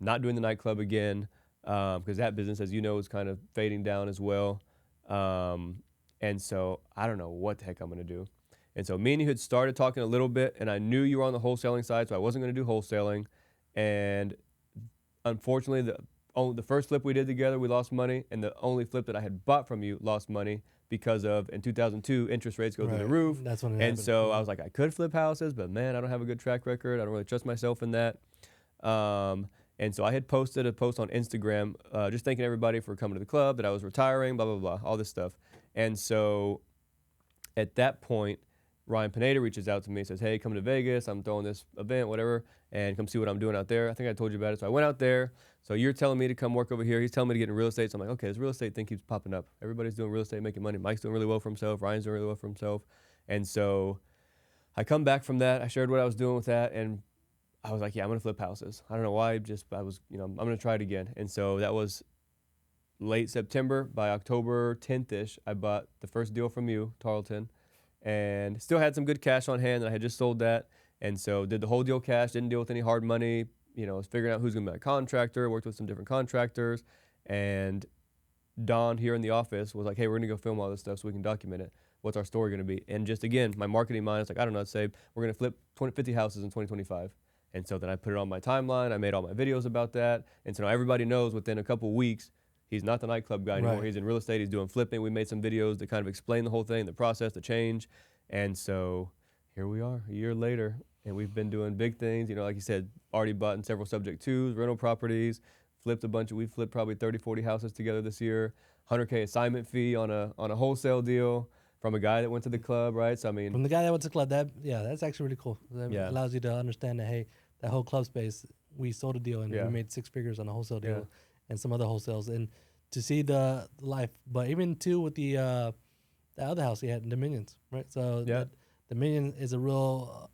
B: Not doing the nightclub again because that business, as you know, is kind of fading down as well. And so I don't know what the heck I'm going to do. And so me and you had started talking a little bit, and I knew you were on the wholesaling side, so I wasn't going to do wholesaling. And unfortunately, the first flip we did together, we lost money, and the only flip that I had bought from you lost money because of, in 2002, interest rates go through the roof.
A: That's when it
B: And
A: happened.
B: so I was like, I could flip houses, but man, I don't have a good track record. I don't really trust myself in that. And so I had posted a post on Instagram just thanking everybody for coming to the club, that I was retiring, blah, blah, blah, all this stuff. And so at that point, Ryan Pineda reaches out to me, says, hey, come to Vegas. I'm throwing this event, whatever, and come see what I'm doing out there. I think I told you about it. So I went out there. So you're telling me to come work over here. He's telling me to get in real estate. So I'm like, okay, this real estate thing keeps popping up. Everybody's doing real estate, making money. Mike's doing really well for himself. Ryan's doing really well for himself. And so I come back from that. I shared what I was doing with that. And I was like, yeah, I'm going to flip houses. I don't know why. I was, I'm going to try it again. And so that was late September. By October 10th-ish, I bought the first deal from you, Tarleton, and still had some good cash on hand. And I had just sold that. And so did the whole deal cash, didn't deal with any hard money. Was figuring out who's going to be my contractor, worked with some different contractors. And Don here in the office was like, hey, we're going to go film all this stuff so we can document it. What's our story going to be? And just, again, my marketing mind is like, I don't know, let's say we're going to flip 50 houses in 2025. And so then I put it on my timeline. I made all my videos about that. And so now everybody knows within a couple weeks, he's not the nightclub guy anymore. Right. He's in real estate. He's doing flipping. We made some videos to kind of explain the whole thing, the process, the change. And so here we are a year later. And we've been doing big things. Like you said, already bought in several subject twos, rental properties, we flipped probably 30, 40 houses together this year. $100K assignment fee on a wholesale deal from a guy that went to the club, right? So, I mean.
A: From the guy that went to the club, that's actually really cool. That allows you to understand that, hey, that whole club space, we sold a deal and we made 6 figures on a wholesale deal and some other wholesales. And to see the life, but even too with the other house he had in Dominions, right? So that Dominion is a real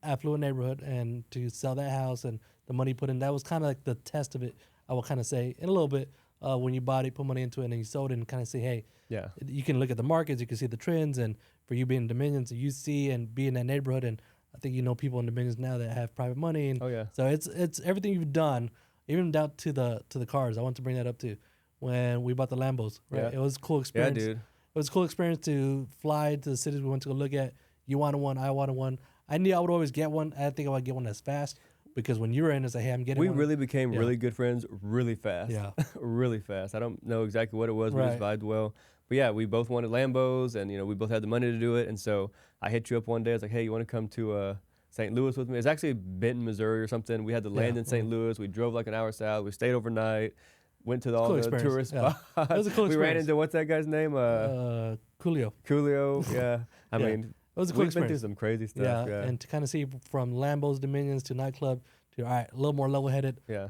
A: affluent neighborhood, and to sell that house and the money put in, that was kind of like the test of it, I will kind of say, in a little bit, when you bought it, put money into it, and you sold it and kind of say, hey, you can look at the markets, you can see the trends, and for you being in Dominions, you see and be in that neighborhood, and I think people in Dominions now that have private money, and so it's everything you've done, even down to the cars. I want to bring that up too. When we bought the Lambos, right? It was a cool experience.
B: Yeah, dude.
A: It was a cool experience to fly to the cities we went to go look at. You wanted one, I wanted one. I knew I would always get one. I didn't think I would get one as fast because when you were in, it's like, hey, I'm getting one.
B: We really became really good friends really fast.
A: Yeah.
B: Really fast. I don't know exactly what it was. We just vibed well. But yeah, we both wanted Lambos, and we both had the money to do it. And so I hit you up one day. I was like, hey, you want to come to St. Louis with me? It's actually Benton, Missouri or something. We had to land in St. Louis. We drove like an hour south. We stayed overnight. Went to all the tourist spots.
A: It was a cool experience.
B: We ran into, what's that guy's name?
A: Coolio.
B: Coolio, yeah. I mean,
A: it was a cool experience.
B: We've been through some crazy stuff. Yeah,
A: and to kind of see from Lambos, Dominions to nightclub to, all right, a little more level-headed.
B: Yeah.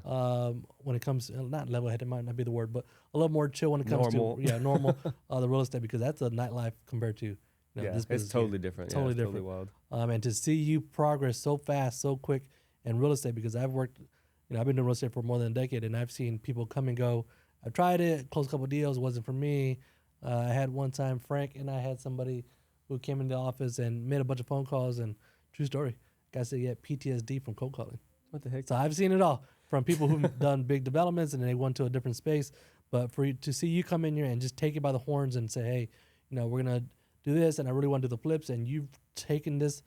A: When it comes, not level-headed might not be the word, but a little more chill when it comes
B: normal.
A: to normal the real estate, because that's a nightlife compared to this business.
B: It's totally different.
A: Totally different.
B: Totally wild.
A: And to see you progress so fast, so quick in real estate, because I've worked, I've been doing real estate for more than a decade, and I've seen people come and go. I've tried it, closed a couple of deals, wasn't for me. I had one time, Frank and I had somebody who came into the office and made a bunch of phone calls, and true story, guy said he had PTSD from cold calling.
B: What the heck?
A: So I've seen it all from people who've done big developments and they went to a different space. But for you to see you come in here and just take it by the horns and say, hey, we're going to do this, and I really want to do the flips, and you've taken this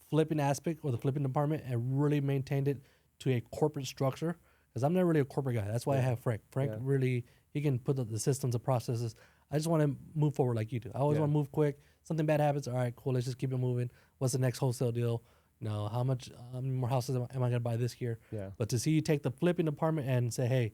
A: flipping aspect or the flipping department and really maintained it to a corporate structure. Because I'm not really a corporate guy. That's why I have Frank. Frank really, he can put the systems, the processes. I just want to move forward like you do. I always want to move quick. Something bad happens. All right, cool. Let's just keep it moving. What's the next wholesale deal? How much more houses am I going to buy this year? Yeah. But to see you take the flipping department and say, hey,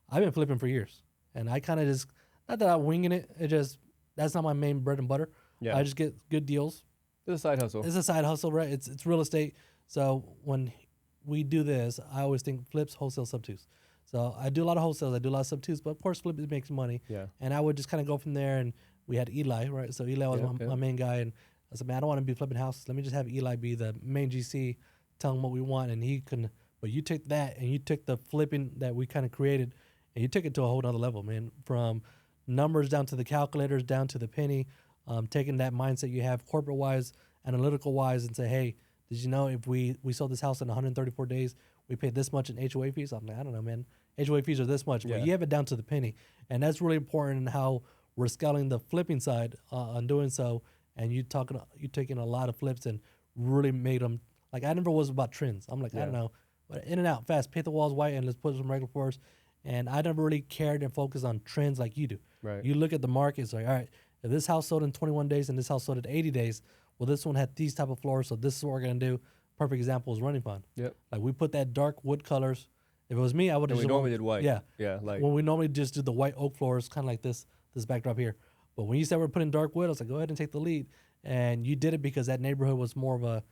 A: I've been flipping for years. And I kind of just, not that I'm winging it. It just, that's not my main bread and butter. Yeah. I just get good deals.
B: It's a side hustle.
A: It's a side hustle, right? It's real estate. So when we do this, I always think flips, wholesale, sub-twos. So I do a lot of wholesales, I do a lot of sub-twos, but of course flip makes money. Yeah. And I would just kind of go from there, and we had Eli, right? So Eli was my main guy, and I said, man, I don't want to be flipping houses. Let me just have Eli be the main GC, tell him what we want, and he can, but you take that, and you took the flipping that we kind of created, and you took it to a whole nother level, man. From numbers down to the calculators, down to the penny, taking that mindset you have corporate-wise, analytical-wise, and say, hey, did you know if we sold this house in 134 days, we paid this much in HOA fees? I'm like, I don't know, man. HOA fees are this much. But you have it down to the penny. And that's really important in how we're scaling the flipping side on doing so. And you taking a lot of flips and really made them, like, I never was about trends. I'm like, I don't know. But in and out, fast, paint the walls white, and let's put some regular floors. And I never really cared and focused on trends like you do. Right. You look at the markets, like, all right, if this house sold in 21 days and this house sold in 80 days, well, this one had these type of floors, so this is what we're going to do. Perfect example is Running Pond. Yep. Like, we put that dark wood colors. If it was me, I would have just...
B: We normally did white.
A: Yeah.
B: Yeah, like...
A: When we normally just do the white oak floors, kind of like this backdrop here. But when you said we're putting dark wood, I was like, go ahead and take the lead. and you did it because that neighborhood was more of a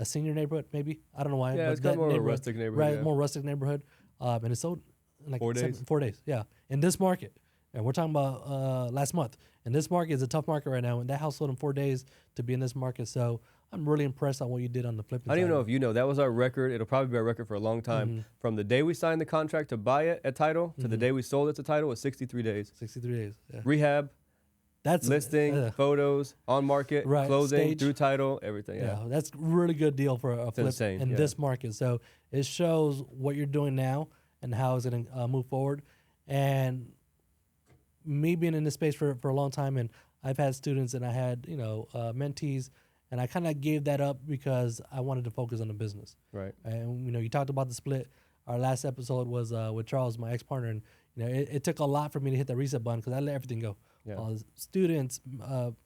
A: senior neighborhood, maybe. I don't know why.
B: Yeah,
A: but
B: it's kind
A: that
B: of more of a
A: neighborhood,
B: rustic neighborhood.
A: right?
B: Yeah.
A: More rustic neighborhood, and it sold in like
B: 4 days.
A: 4 days. Yeah, in this market, and we're talking about last month. And this market is a tough market right now, and that house sold in 4 days to be in this market. So I'm really impressed on what you did on the flipping.
B: I don't even
A: side.
B: know if you know, that was our record. It'll probably be our record for a long time.
A: Mm-hmm.
B: From the day we signed the contract to buy it at title to the day we sold it to title was 63 days.
A: 63 days. Yeah.
B: Rehab,
A: That's
B: listing, photos, on market,
A: Right,
B: closing,
A: stage.
B: through title, everything. Yeah.
A: Yeah, that's really good deal for a flip
B: insane,
A: in
B: yeah.
A: this market. So it shows what you're doing now and how it's going to move forward. And me being in this space for a long time, and I've had students and I had mentees, and I kind of gave that up because I wanted to focus on the business.
B: Right.
A: And you talked about the split. Our last episode was with Charles, my ex-partner, and it took a lot for me to hit the reset button because I let everything go.
B: Yeah.
A: Students,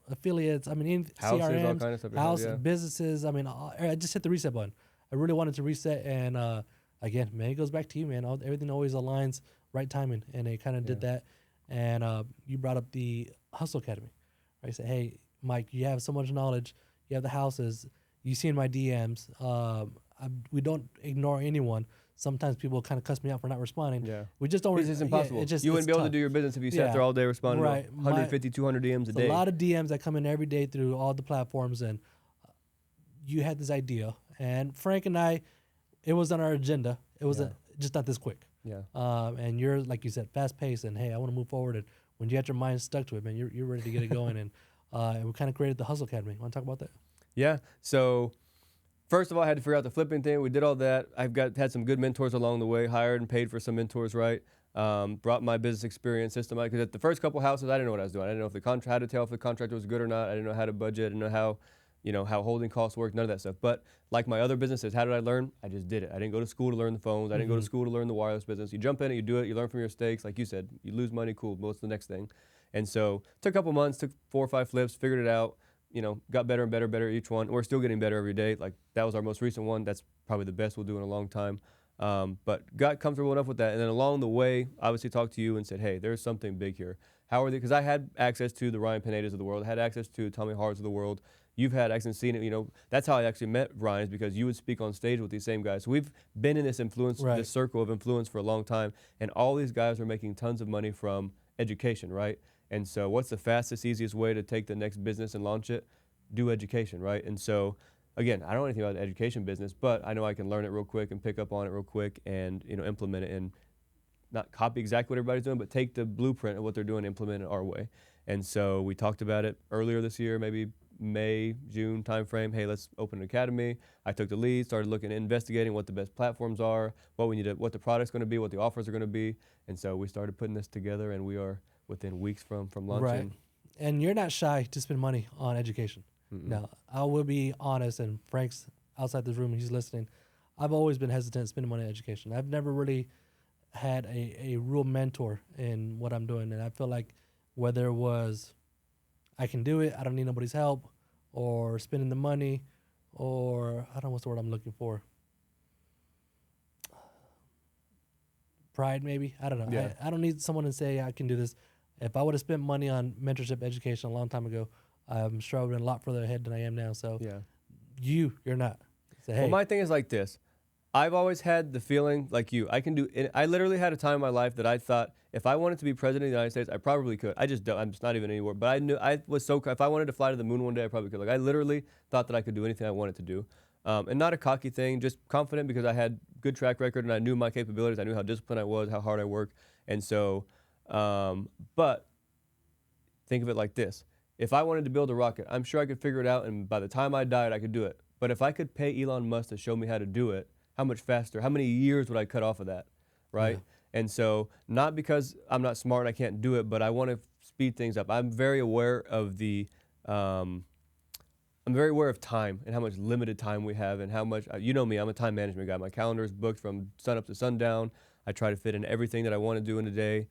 A: affiliates,
B: Houses, all
A: CRMs,
B: kind of stuff.
A: house,
B: Yeah.
A: businesses. I just hit the reset button. I really wanted to reset, and again, man, it goes back to you, man. Everything always aligns right timing, and it kind of did that. And you brought up the Hustle Academy. Right? You said, hey, Mike, you have so much knowledge. You have the houses. You see in my DMs. We don't ignore anyone. Sometimes people kind of cuss me out for not responding.
B: Yeah.
A: We just don't.
B: It's just impossible.
A: It's just,
B: you wouldn't be able
A: tough.
B: to do your business if you
A: Yeah.
B: sat there all day responding
A: Right.
B: to 150, 200 DMs a
A: It's
B: day.
A: a lot of DMs that come in every day through all the platforms, and you had this idea, and Frank and I, it was on our agenda. It was just not this quick.
B: Yeah.
A: And you're, like you said, fast paced, and hey, I want to move forward. And when you had your mind stuck to it, man, you're ready to get it going. And we kind of created the Hustle Academy. Want to talk about that?
B: Yeah. So first of all, I had to figure out the flipping thing. We did all that. I've had some good mentors along the way, hired and paid for some mentors, right? Brought my business experience system out, because at the first couple houses, I didn't know what I was doing. I didn't know if the contract, how to tell if the contract was good or not. I didn't know how to budget. I didn't know how holding costs work, none of that stuff. But like my other businesses, how did I learn? I just did it. I didn't go to school to learn the phones. I didn't go to school to learn the wireless business. You jump in it, you do it, you learn from your mistakes. Like you said, you lose money, cool, what's the next thing? And so it took a couple months, took 4 or 5 flips, figured it out, got better and better each one. We're still getting better every day. Like that was our most recent one. That's probably the best we'll do in a long time. But got comfortable enough with that. And then along the way, obviously talked to you and said, hey, there's something big here. How are they? Because I had access to the Ryan Pinedas of the world. I had access to Tommy Hards of the world. You've had access and seen it. That's how I actually met Ryan, is because you would speak on stage with these same guys. So we've been in this influence, this circle of influence for a long time. And all these guys are making tons of money from education, right? And so what's the fastest, easiest way to take the next business and launch it? Do education, right? And so, again, I don't know anything about the education business, but I know I can learn it real quick and pick up on it real quick and, implement it and not copy exactly what everybody's doing, but take the blueprint of what they're doing and implement it our way. And so we talked about it earlier this year, maybe May, June timeframe. Hey, let's open an academy. I took the lead, started looking at investigating what the best platforms are, what the product's going to be, what the offers are going to be. And so we started putting this together, and we are within weeks from launching.
A: Right. And you're not shy to spend money on education. No, I will be honest, and Frank's outside this room and he's listening. I've always been hesitant to spend money on education. I've never really had a real mentor in what I'm doing. And I feel like whether it was I can do it, I don't need nobody's help, or spending the money, or I don't know what's the word I'm looking for. Pride, maybe. I don't know.
B: Yeah.
A: I don't need someone to say I can do this. If I would have spent money on mentorship education a long time ago, I'm sure I would have been a lot further ahead than I am now. So
B: Yeah.
A: you're not. So, hey,
B: Well, my thing is like this. I've always had the feeling like you. I can do it. I literally had a time in my life that I thought if I wanted to be president of the United States, I probably could. I just don't. I'm just not even anywhere. But I knew I was so. If I wanted to fly to the moon one day, I probably could. Like I literally thought that I could do anything I wanted to do, and not a cocky thing. Just confident because I had good track record and I knew my capabilities. I knew how disciplined I was, how hard I worked, and so. But think of it like this. If I wanted to build a rocket, I'm sure I could figure it out, and by the time I died, I could do it. But if I could pay Elon Musk to show me how to do it, how much faster, how many years would I cut off of that, right? Yeah. And so, not because I'm not smart and I can't do it, but I want to speed things up. I'm very aware of I'm very aware of time and how much limited time we have and how much, you know me, I'm a time management guy. My calendar is booked from sun up to sundown. I try to fit in everything that I want to do in a day,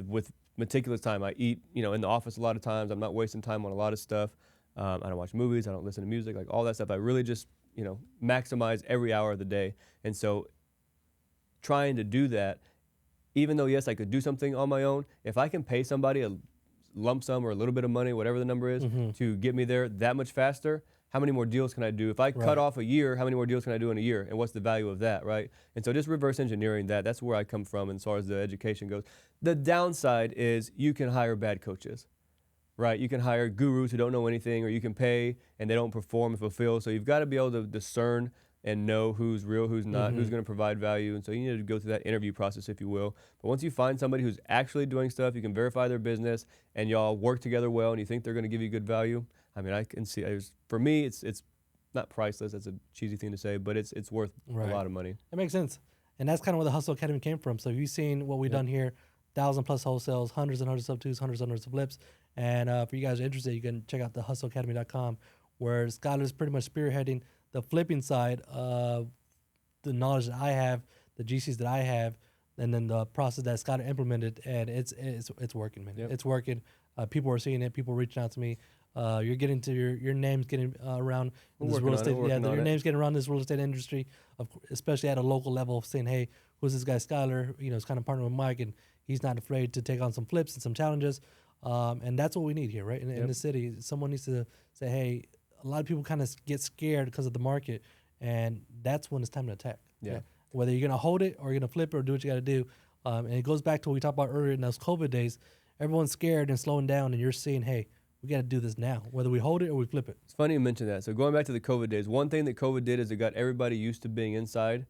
B: with meticulous time. I eat, in the office a lot of times. I'm not wasting time on a lot of stuff. I don't watch movies. I don't listen to music, like all that stuff. I really just, maximize every hour of the day. And so trying to do that, even though, yes, I could do something on my own, if I can pay somebody a lump sum or a little bit of money, whatever the number is, to get me there that much faster, how many more deals can I do? If I cut off a year, how many more deals can I do in a year? And what's the value of that, right? And so just reverse engineering that's where I come from as far as the education goes. The downside is you can hire bad coaches, right? You can hire gurus who don't know anything, or you can pay and they don't perform and fulfill. So you've got to be able to discern and know who's real, who's not, who's going to provide value. And so you need to go through that interview process, if you will. But once you find somebody who's actually doing stuff, you can verify their business, and y'all work together well, and you think they're going to give you good value. I mean, I can see, for me, it's not priceless. That's a cheesy thing to say, but it's worth a lot of money.
A: That makes sense. And that's kind of where the Hustle Academy came from. So you've seen what we've done here, 1,000+ wholesales, hundreds and hundreds of sub-twos, hundreds and hundreds of flips. And for you guys who are interested, you can check out the hustleacademy.com, where Skylar's pretty much spearheading the flipping side of the knowledge that I have, the GCs that I have, and then the process that Skylar implemented, and it's working, man. It's working. People are seeing it. People are reaching out to me. You're getting to your name's getting around this real estate. Your name's getting around this real estate industry, especially at a local level. Saying, hey, who's this guy Skylar? You know, it's kind of partnering with Mike, and he's not afraid to take on some flips and some challenges. And that's what we need here, right? In the city, someone needs to say, hey, a lot of people kind of get scared because of the market, and that's when it's time to attack.
B: Yeah.
A: Whether you're going to hold it or you're going to flip it or do what you got to do. And it goes back to what we talked about earlier in those COVID days. Everyone's scared and slowing down, and you're saying, hey, we got to do this now, whether we hold it or we flip it.
B: It's funny you mention that. So going back to the COVID days, one thing that COVID did is it got everybody used to being inside.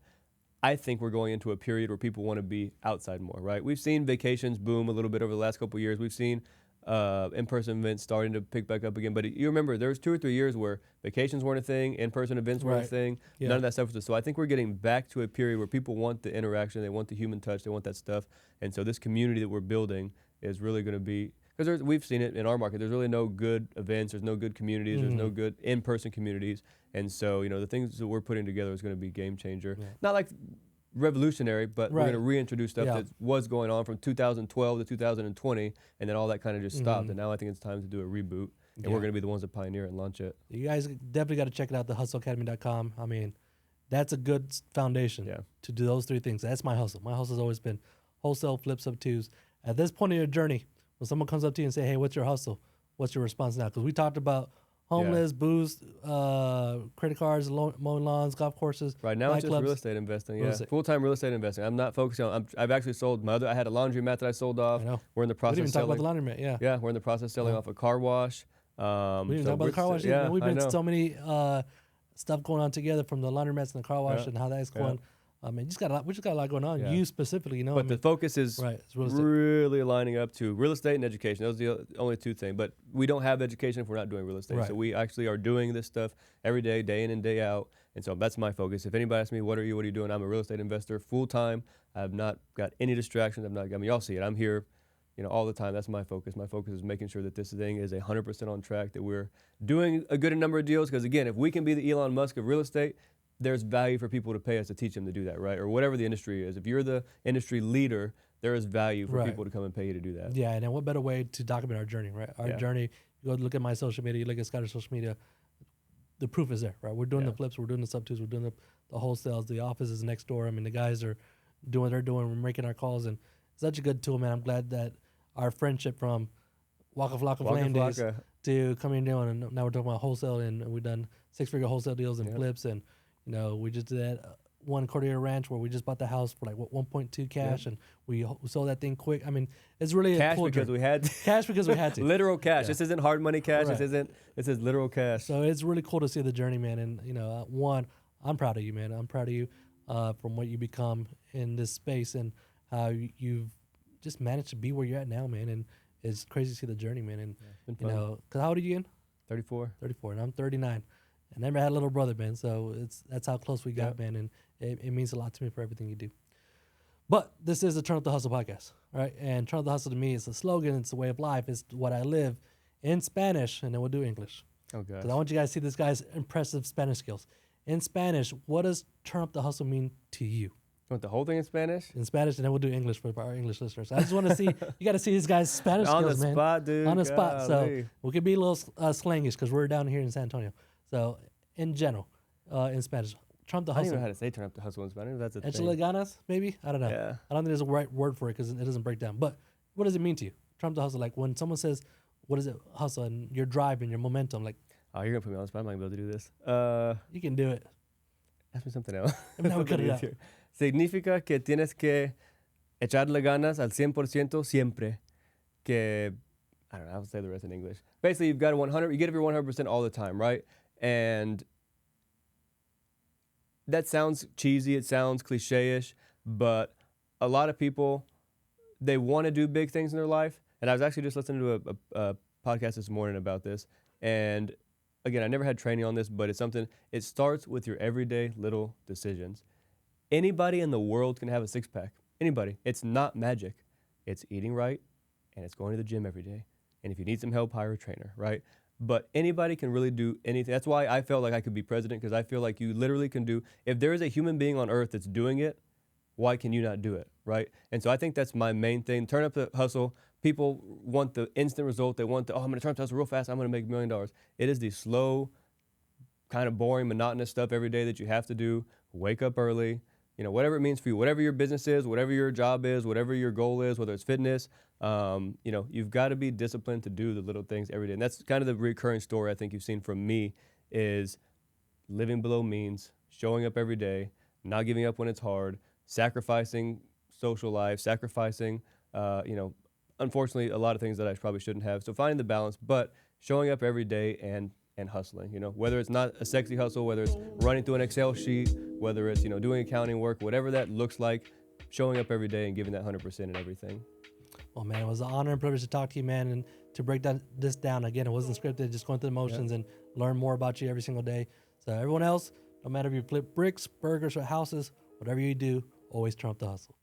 B: I think we're going into a period where people want to be outside more, right? We've seen vacations boom a little bit over the last couple of years. We've seen in-person events starting to pick back up again. But you remember, there was 2 or 3 years where vacations weren't a thing, in-person events weren't a thing. None of that stuff was. So I think we're getting back to a period where people want the interaction, they want the human touch, they want that stuff. And so this community that we're building is really going to be, because we've seen it in our market, there's really no good events, there's no good communities, there's no good in-person communities. And so, the things that we're putting together is going to be game changer. Not like revolutionary, but we're going to reintroduce stuff that was going on from 2012 to 2020, and then all that kind of just stopped. And now I think it's time to do a reboot, and we're going to be the ones that pioneer and launch it.
A: You guys definitely got to check it out, thehustleacademy.com. I mean, that's a good foundation to do those 3 things. That's my hustle. My hustle has always been wholesale, flips, sub-twos. At this point in your journey, when someone comes up to you and say, hey, what's your hustle? What's your response now? Because we talked about homeless, booze, credit cards, mowing lawns, golf courses.
B: Right now it's just real estate investing. Full-time real estate investing. I'm not focusing on. I've actually sold I had a laundromat that I sold off.
A: I know.
B: We're in the process.
A: We didn't even talk about the laundromat.
B: Yeah, we're in the process of selling off a car wash.
A: We didn't talk about the car wash.
B: Yeah,
A: we've been so many stuff going on together, from the laundromats and the car wash and how that's going. We just got a lot going on. You specifically,
B: But the focus is
A: it's real estate.
B: really lining up to real estate and education. Those are the only 2 things. But we don't have education if we're not doing real estate. So we actually are doing this stuff every day, day in and day out. And so that's my focus. If anybody asks me, what are you doing? I'm a real estate investor full time. I've not got any distractions. Y'all see it. I'm here, all the time. That's my focus. My focus is making sure that this thing is 100% on track, that we're doing a good number of deals. Because again, if we can be the Elon Musk of real estate, there's value for people to pay us to teach them to do that, right? Or whatever the industry is. If you're the industry leader, there is value for people to come and pay you to do that.
A: Yeah, and then what better way to document our journey, right? Our journey, you go look at my social media, you look at Skylar's social media, the proof is there, right? We're doing the flips, we're doing the sub-twos, we're doing the wholesales, the office is next door. I mean, the guys are doing what they're doing, we're making our calls, and it's such a good tool, man. I'm glad that our friendship from Waka Flocka Flame days to coming down, and now we're talking about wholesale, and we've done 6-figure wholesale deals and flips, and we just did that one Cordillera Ranch where we just bought the house for 1.2 cash, and we sold that thing quick. I mean, it's really
B: cash
A: a cool
B: because we had to.
A: Cash because we had to.
B: Literal cash. This isn't hard money cash. This is literal cash.
A: So it's really cool to see the journey, man. And one, I'm proud of you, man. I'm proud of you from what you become in this space and how you've just managed to be where you're at now, man. And it's crazy to see the journey, man. And because how old are you again?
B: 34.
A: 34, and I'm 39. I never had a little brother, man, so that's how close we got, man, and it means a lot to me for everything you do. But this is the Turn Up the Hustle podcast, right? And Turn Up the Hustle to me is a slogan, it's a way of life, it's what I live in Spanish, and then we'll do English.
B: Oh, gosh.
A: Because I want you guys to see this guy's impressive Spanish skills. In Spanish, what does Turn Up the Hustle mean to you?
B: You want the whole thing in Spanish?
A: In Spanish, and then we'll do English for our English listeners. I just want to see, you got to see this guy's Spanish skills, man.
B: On the spot, dude.
A: On the spot. So we could be a little slangish because we're down here in San Antonio. So in general, in Spanish, Turn Up the Hustle.
B: I don't even know how to say Turn Up the Hustle in Spanish. That's a thing.
A: Enchiladas, maybe? I don't know.
B: Yeah.
A: I don't think there's a right word for it because it doesn't break down. But what does it mean to you? trump the hustle? Like when someone says, what is it, hustle, and your drive and your momentum, like
B: Oh, you're gonna put me on the spot. I'm not gonna be able to do this.
A: you can do it.
B: Ask me something else.
A: Now we cut
B: Something
A: it out.
B: easier. Significa que tienes que echarle ganas al 100% siempre. Que, I don't know, I'll say the rest in English. Basically, you've got 100, you give your 100% all the time, right? And that sounds cheesy, it sounds cliche-ish, but a lot of people, they want to do big things in their life. And I was actually just listening to a podcast this morning about this. And again, I never had training on this, but it's something, it starts with your everyday little decisions. Anybody in the world can have a six-pack. Anybody. It's not magic. It's eating right, and it's going to the gym every day. And if you need some help, hire a trainer, right? But anybody can really do anything. That's why I felt like I could be president, because I feel like you literally can do, if there is a human being on earth that's doing it, why can you not do it, right? And so I think that's my main thing. Turn up the hustle. People want the instant result. They want the, oh, I'm going to turn up the hustle real fast. I'm going to make $1 million. It is the slow, kind of boring, monotonous stuff every day that you have to do. Wake up early. You know, whatever it means for you, whatever your business is, whatever your job is, whatever your goal is, whether it's fitness, you know, you've got to be disciplined to do the little things every day. And that's kind of the recurring story I think you've seen from me is living below means, showing up every day, not giving up when it's hard, sacrificing social life, sacrificing, you know, unfortunately, a lot of things that I probably shouldn't have. So finding the balance, but showing up every day and hustling, you know, whether it's not a sexy hustle, whether it's running through an Excel sheet, whether it's, you know, doing accounting work, whatever that looks like, showing up every day and giving that 100% in everything.
A: Well, man, it was an honor and privilege to talk to you, man, and to break this down. Again, it wasn't scripted, just going through the motions and learn more about you every single day. So everyone else, no matter if you flip bricks, burgers, or houses, whatever you do, always trump the hustle.